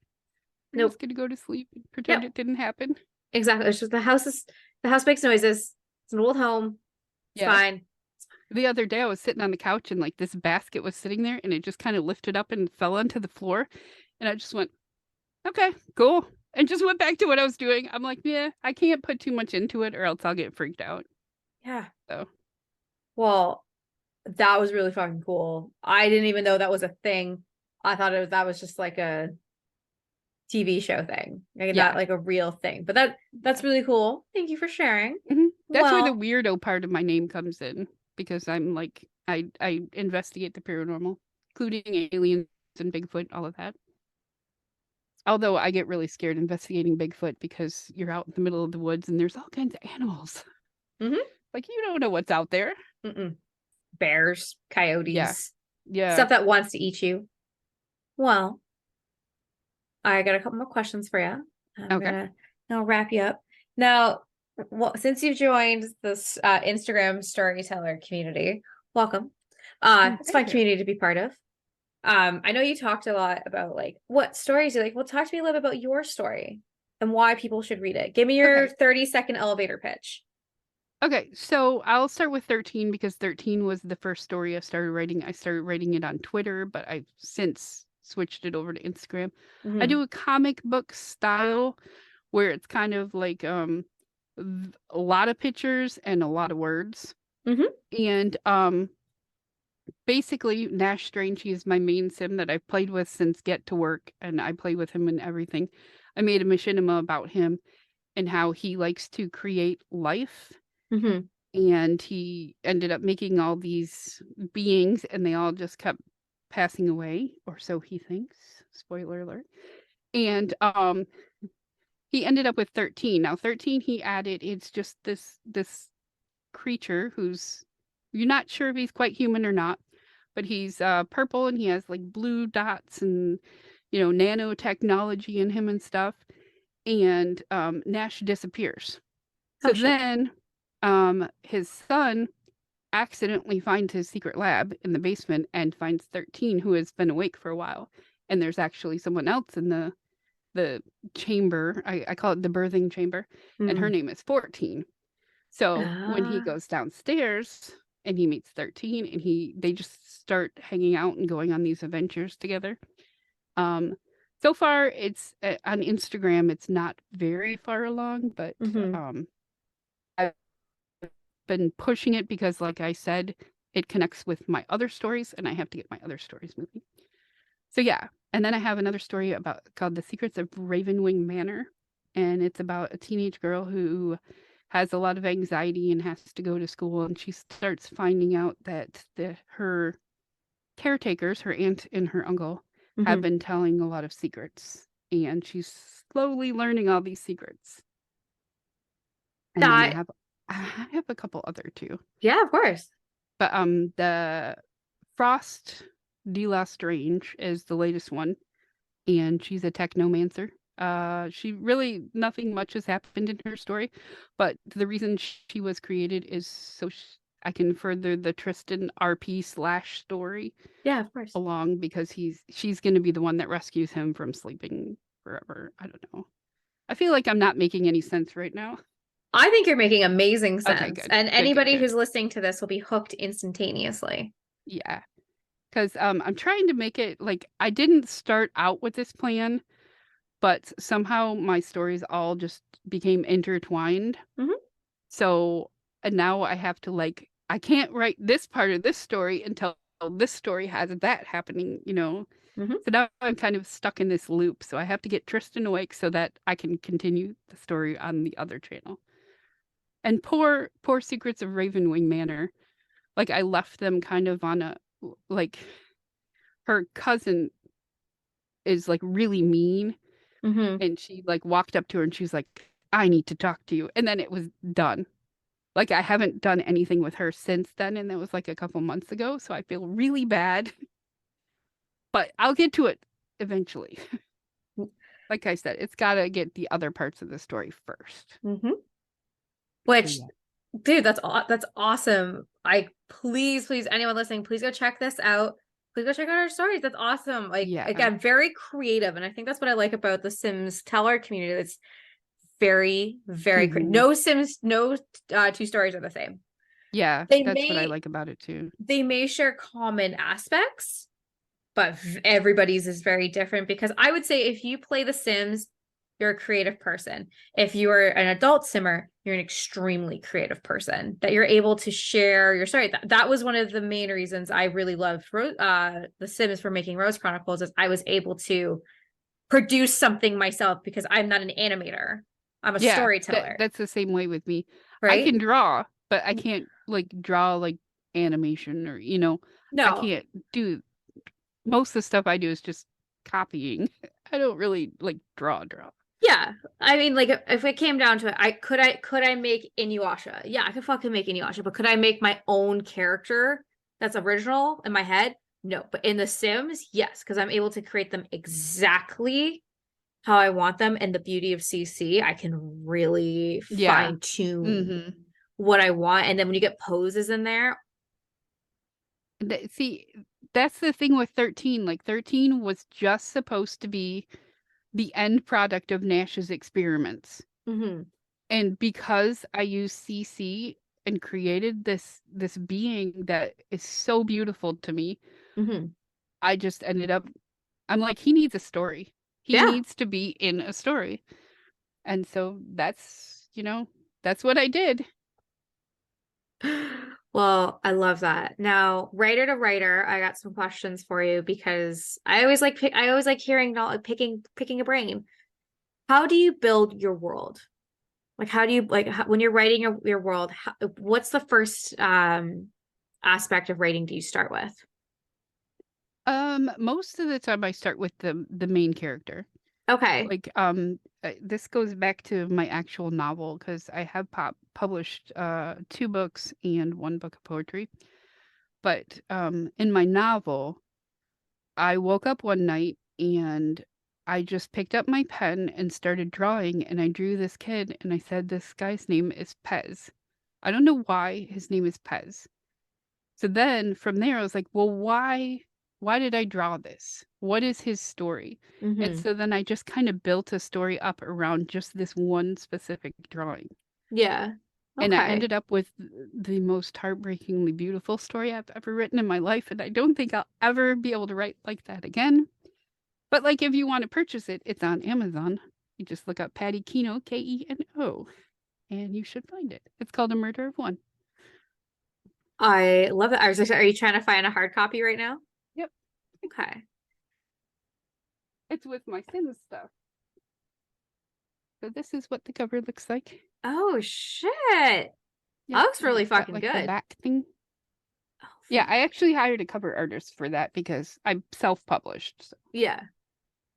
We're just Nope. gonna go to sleep and pretend Yep. it didn't happen. Exactly. It's just the house makes noises. It's an old home. It's Yeah. fine. The other day I was sitting on the couch and like this basket was sitting there and it just kind of lifted up and fell onto the floor. And I just went, okay, cool. And just went back to what I was doing. I'm like, yeah, I can't put too much into it or else I'll get freaked out. Yeah. So Well, that was really fucking cool. I didn't even know that was a thing. I thought that was just like a TV show thing. Like not yeah. like a real thing. But that's really cool. Thank you for sharing. That's where the Well, weirdo part of my name comes in because I'm like I investigate the paranormal, including aliens and Bigfoot, all of that. Although I get really scared investigating Bigfoot because you're out in the middle of the woods and there's all kinds of animals. mhm. Like, you don't know what's out there. Mm-mm. Bears, Yeah. coyotes, Yeah. stuff that wants to eat you. Well, I got a couple more questions for you. I'm Okay. gonna now wrap you up. Now, well, since you've joined this Instagram storyteller community, welcome. It's a fun Thank you. community to be part of. I know you talked a lot about like what stories you like. Well, talk to me a little bit about your story and why people should read it. Give me your Okay. 30-second elevator pitch. Okay. So I'll start with 13 because 13 was the first story I started writing. I started writing it on Twitter, but I've since switched it over to Instagram. I Mm-hmm. do a comic book style where it's kind of like a lot of pictures and a lot of words. Mm-hmm. And basically Nash Strange, he's my main sim that I've played with since Get to Work, and I play with him and everything. I made a machinima about him and how he likes to create life, Mm-hmm. and he ended up making all these beings and they all just kept passing away, or so he thinks. Spoiler alert. And he ended up with 13. Now 13 he added, it's just this creature who's, you're not sure if he's quite human or not, but he's purple and he has like blue dots and nanotechnology in him and stuff. And Nash disappears. Oh So shit. then his son accidentally finds his secret lab in the basement and finds 13, who has been awake for a while. And there's actually someone else in the chamber. I call it the birthing chamber, and her Mm. name is 14. So when he Ah. goes downstairs and he meets 13, and they just start hanging out and going on these adventures together. Um, so far it's on Instagram. It's not very far along, but Mm-hmm. I've been pushing it because, like I said, it connects with my other stories, and I have to get my other stories moving. So yeah, and then I have another story called The Secrets of Ravenwing Manor, and it's about a teenage girl who has a lot of anxiety and has to go to school, and she starts finding out that her caretakers, her aunt and her uncle, have Mm-hmm. been telling a lot of secrets, and she's slowly learning all these secrets. And then That, I have a couple other too. yeah, of course. But the Frost de la Strange is the latest one, and she's a technomancer. She really, nothing much has happened in her story, but the reason she was created is so I can further the Tristan RP / story Yeah, of course. along, because she's going to be the one that rescues him from sleeping forever. I don't know. I feel like I'm not making any sense right now. I think you're making amazing Okay, sense. good, And good, good, anybody good. who's listening to this will be hooked instantaneously. Yeah, because I'm trying to make it like I didn't start out with this plan, but somehow my stories all just became intertwined. Hmm. So, and now I have to I can't write this part of this story until this story has that happening. Hmm. So now I'm kind of stuck in this loop. So I have to get Tristan awake so that I can continue the story on the other channel. And poor Secrets of Ravenwing Manor, like I left them kind of on a, like, her cousin is like really mean, Hmm. and she like walked up to her and she's like, I need to talk to you. And then it was done. Like I haven't done anything with her since then, and that was like a couple months ago. So I feel really bad, but I'll get to it eventually. Like I said, it's got to get the other parts of the story first. Hmm. So Which, yeah. dude, that's awesome. Please, anyone listening, please go check this out. Please go check out our stories. That's awesome. Like Yeah. again, very creative, and I think that's what I like about the Sims teller community. It's very, very Hmm. no Sims, no two stories are the same. Yeah, They that's what I may like about it too. they may share common aspects, but everybody's is very different, because I would say if you play The Sims, you're a creative person. If you are an adult simmer, you're an extremely creative person, that you're able to share your story. That was one of the main reasons I really loved The Sims for making Rose Chronicles, is I was able to produce something myself because I'm not an animator. I'm a Yeah, storyteller, that's the same way with me. I right? can draw, but I can't like draw like animation, or I No, can't do most of the stuff I do is just copying. I don't really like draw. Yeah. I mean, like if it came down to it, I could I make Inuyasha? Yeah, I could fucking make Inuyasha, but could I make my own character that's original in my head? No. But in The Sims, yes, because I'm able to create them exactly how I want them. And the beauty of CC, I can really Yeah. fine tune Mm-hmm. what I want. And then when you get poses in there, See, that's the thing with 13. Like 13 was just supposed to be the end product of Nash's experiments. mhm, And because I used CC and created this being that is so beautiful to me, mhm. I just ended up I'm like, he needs a story. He Yeah. needs to be in a story. And so that's what I did. Well, I love that. Now, writer to writer, I got some questions for you because I always like hearing picking a brain. How do you build your world? Like how do you when you're writing your world, what's the first aspect of writing do you start with? Most of the time I start with the main character. Okay. Like, this goes back to my actual novel because I have published 2 books and 1 book of poetry. But in my novel, I woke up one night and I just picked up my pen and started drawing, and I drew this kid, and I said, "This guy's name is Pez." I don't know why his name is Pez. So then from there, I was like, well, why did I draw this? What is his story? And Mm-hmm. so then I just kind of built a story up around just this one specific drawing. Yeah. And I Okay. ended up with the most heartbreakingly beautiful story I've ever written in my life. And I don't think I'll ever be able to write like that again. But like if you want to purchase it, it's on Amazon. You just look up Patty Keno, Keno, and you should find it. It's called A Murder of One. I love it. Are you trying to find a hard copy right now? Yep. Okay. It's with my Sims stuff. So this is what the cover looks like. Oh shit. That Yep, looks and really it's got fucking like the good. back thing. Oh, Yeah, I actually hired a cover artist for that because I'm self-published. So. yeah.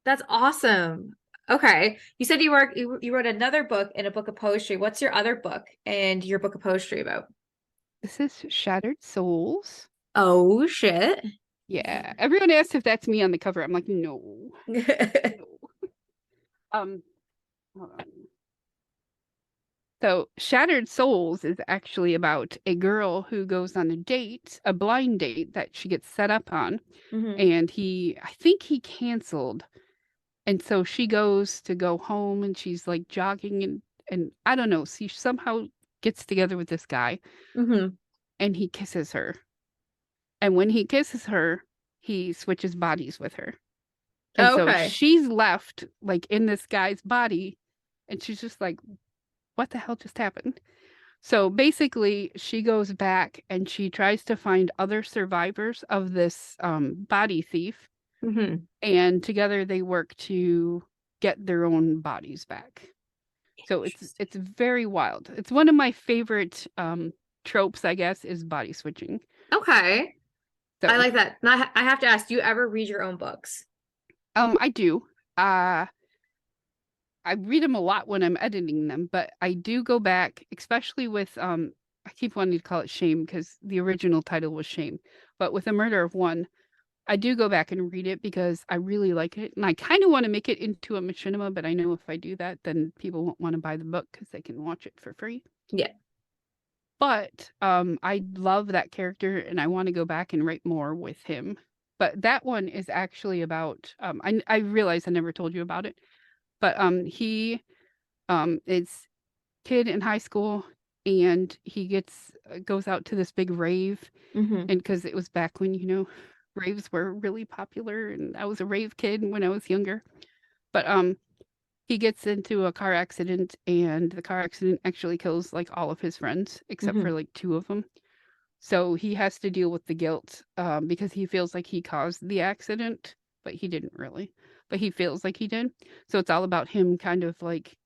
That's awesome. Okay. You said you wrote another book and a book of poetry. What's your other book and your book of poetry about? This is Shattered Souls. Oh shit. Yeah, everyone asks if that's me on the cover. I'm like, no, no. Um, hold on. So Shattered Souls is actually about a girl who goes on a date, a blind date that she gets set up on, Hmm. and I think he canceled. And so she goes to go home and she's like jogging and I don't know, she somehow gets together with this guy Hmm. and he kisses her. And when he kisses her, he switches bodies with her. And so Okay. she's left like in this guy's body and she's just like, what the hell just happened? So basically, she goes back and she tries to find other survivors of this body thief, Hmm. and together they work to get their own bodies back. So Interesting. it's very wild. It's one of my favorite tropes, I guess, is body switching. Okay. I So like that. Now, I have to ask, do you ever read your own books? I do. Uh I read them a lot when I'm editing them, but I do go back, especially with I keep wanting to call it Shame because the original title was Shame. But with A Murder of One, I do go back and read it because I really like it. And I kind of want to make it into a machinima, but I know if I do that, then people won't want to buy the book because they can watch it for free. Yeah. But I love that character and I want to go back and write more with him. But that one is actually about I realize I never told you about it, but he is kid in high school and he goes out to this big rave, Hmm. and because it was back when raves were really popular and I was a rave kid when I was younger. But he gets into a car accident and the car accident actually kills like all of his friends except for Hmm. like 2 of them. So he has to deal with the guilt because he feels like he caused the accident, but he didn't really. But he feels like he did. So it's all about him kind of like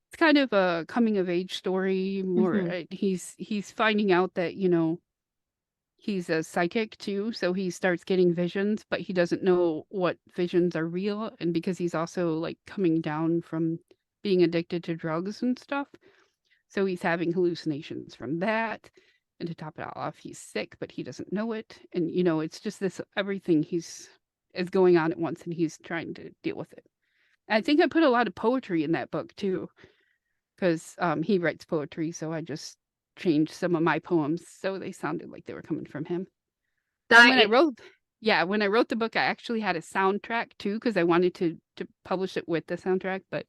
it's kind of a coming of age story more. Hmm. He's finding out that he's a psychic too, so he starts getting visions, but he doesn't know what visions are real. And because he's also like coming down from being addicted to drugs and stuff, so he's having hallucinations from that. And to top it all off, he's sick, but he doesn't know it. And it's just this everything he's is going on at once, and he's trying to deal with it. I think I put a lot of poetry in that book too, because he writes poetry, so I just changed some of my poems so they sounded like they were coming from him. And That when I it, wrote, yeah, when I wrote the book, I actually had a soundtrack too, because I wanted to publish it with the soundtrack. But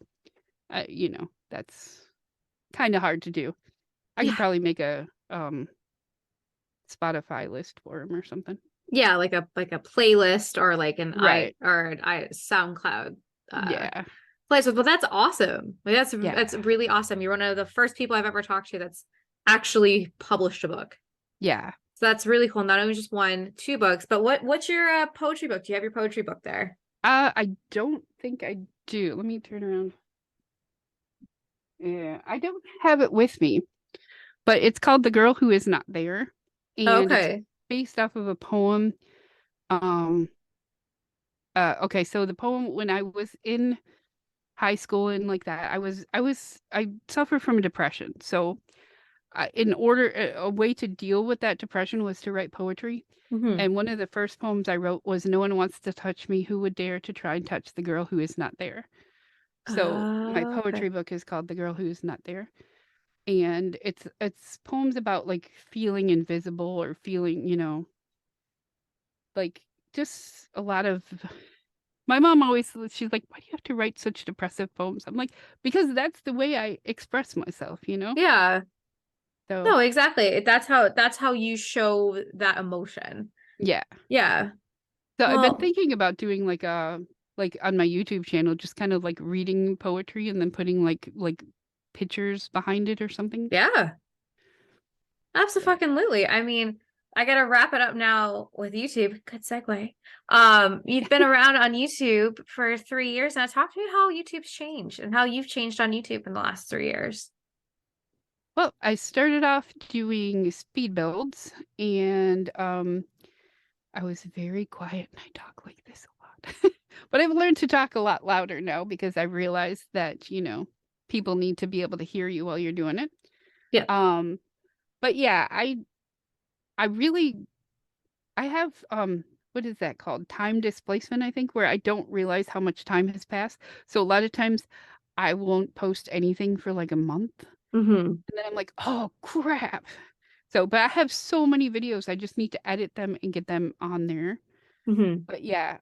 that's kind of hard to do. I could yeah, probably make a Spotify list for him or something. yeah, like a playlist or like an Right. SoundCloud Yeah. playlist. But that's awesome. Like, Yeah. that's really awesome. You're one of the first people I've ever talked to that's actually published a book. Yeah. So that's really cool. Not only just one, two books, but what's your poetry book? Do you have your poetry book there? I don't think I do. Let me turn around. Yeah, I don't have it with me, but it's called The Girl Who Is Not There, and it's Okay. based off of a poem. Um, okay, so the poem, when I was in high school and like that, I suffer from depression. So, a way to deal with that depression was to write poetry. Hmm. And one of the first poems I wrote was, "No one wants to touch me. Who would dare to try and touch the girl who is not there?" So my Okay. poetry book is called The Girl Who Is Not There. And it's poems about like feeling invisible or feeling, like just a lot of my mom always she's like, "Why do you have to write such depressive poems?" I'm like, "Because that's the way I express myself." Yeah. So, No, exactly. That's how you show that emotion. yeah. Yeah. So I've been Well, thinking about doing like on my YouTube channel, just kind of like reading poetry and then putting like pictures behind it or something. yeah. So, Absolutely. I mean, I gotta wrap it up now with YouTube. Good segue. You've been around on YouTube for 3 years now. Talk to me how YouTube's changed and how you've changed on YouTube in the last 3 years. well, I started off doing speed builds, and I was very quiet and I talk like this a lot. But I've learned to talk a lot louder now because I realized that, people need to be able to hear you while you're doing it. Yeah. Um, but yeah, I really I have what is that called? Time displacement, I think, where I don't realize how much time has passed. So a lot of times I won't post anything for like a month. Mm-hmm. And then I'm like, "Oh crap." So, but I have so many videos, I just need to edit them and get them on there. Mm-hmm. But yeah,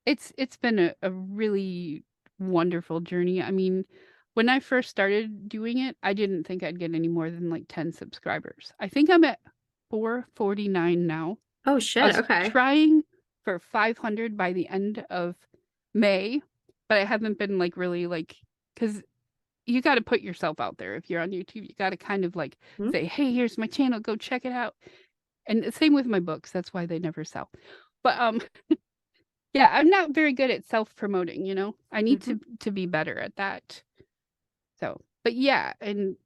it's been a really wonderful journey. I mean, when I first started doing it, I didn't think I'd get any more than like 10 subscribers. I think I'm at 449 now. Oh I shit. was Okay. trying for 500 by the end of May, but I haven't been like really like, because you got to put yourself out there. If you're on YouTube, you got to kind of like Mhm. say, "Hey, here's my channel, go check it out." And the same with my books. That's why they never sell. But yeah, I'm not very good at self-promoting. I need Mhm. to be better at that. So, but yeah, and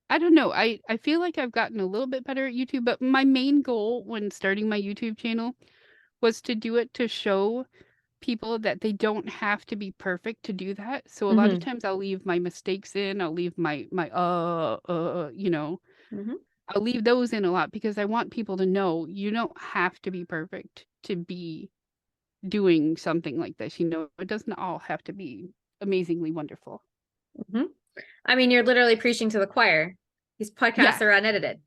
I don't know. I feel like I've gotten a little bit better at YouTube, but my main goal when starting my YouTube channel was to do it to show people that they don't have to be perfect to do that. So a lot of Mhm. times I'll leave my mistakes in, I'll leave my Mhm. I'll leave those in a lot because I want people to know you don't have to be perfect to be doing something like this. It doesn't all have to be amazingly wonderful. Mhm. I mean, you're literally preaching to the choir. These podcasts Yeah. are unedited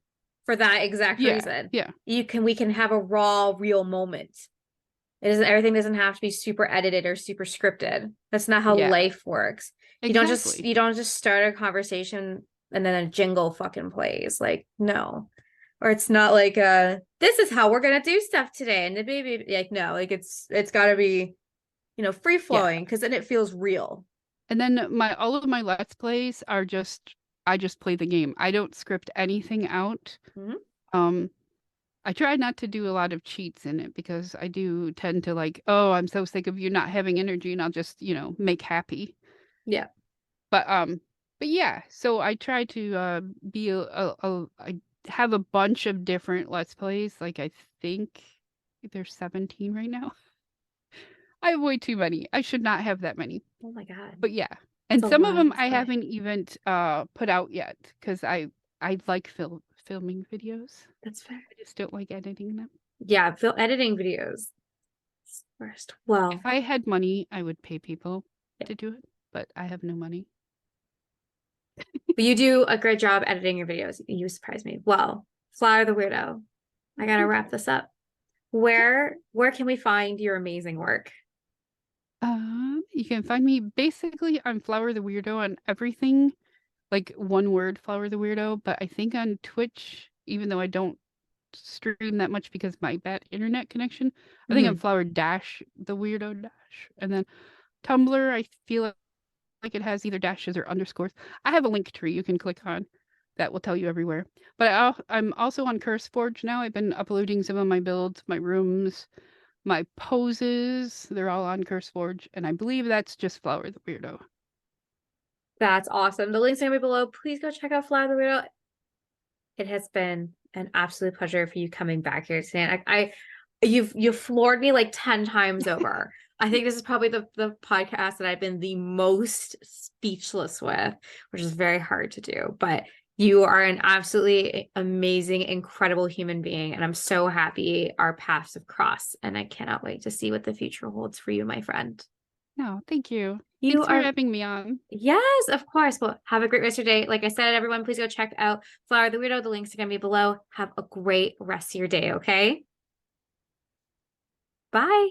for that exact Yeah. reason. Yeah. We can have a raw, real moment. Everything doesn't have to be super edited or super scripted. That's not how Yeah. life works. Exactly. You don't just start a conversation and then a jingle fucking plays. Like, no. Or it's not like this is how we're gonna do stuff today. And the baby like no, like it's gotta be, free Yeah. flowing because then it feels real. And then my all of my let's plays are just I just play the game. I don't script anything out. Mhm. Um I try not to do a lot of cheats in it because I do tend to like, "Oh, I'm so sick of you not having energy," and I'll just, make happy. Yeah. But but yeah, so I try to be I have a bunch of different Let's Plays. Like, I think there's 17 right now. I have way too many. I should not have that many. Oh my God. But yeah. It's And a some of lot them of I play. haven't even put out yet because I like filming videos. That's fair. I just don't like editing them. Yeah, editing videos first. Well, If I had money, I would pay people to do it, but I have no money. but you do a great job editing your videos. You surprise me. Well, Flower the Weirdo, I gotta wrap this up. Where can we find your amazing work? You can find me basically on Flower the Weirdo on everything, like one word, Flower the Weirdo. But I think on Twitch, even though I don't stream that much because my bad internet connection, I think I'm Flower Dash the Weirdo Dash, and then Tumblr. I feel like it has either dashes or underscores. I have a link tree you can click on that will tell you everywhere. But I'm also on CurseForge now. I've been uploading some of my builds, my rooms, my poses. They're all on CurseForge, and I believe that's just Flower the Weirdo. That's awesome. The link's gonna be below. Please go check out Flower the Weirdo. It has been an absolute pleasure for you coming back here today. You've floored me like 10 times over. I think this is probably the podcast that I've been the most speechless with, which is very hard to do. But you are an absolutely amazing, incredible human being. And I'm so happy our paths have crossed. And I cannot wait to see what the future holds for you, my friend. No, thank you. You Thanks for are having me on. Yes, of course. Well, have a great rest of your day. Like I said, everyone, please go check out Flower the Weirdo. The links are going to be below. Have a great rest of your day, okay? Bye.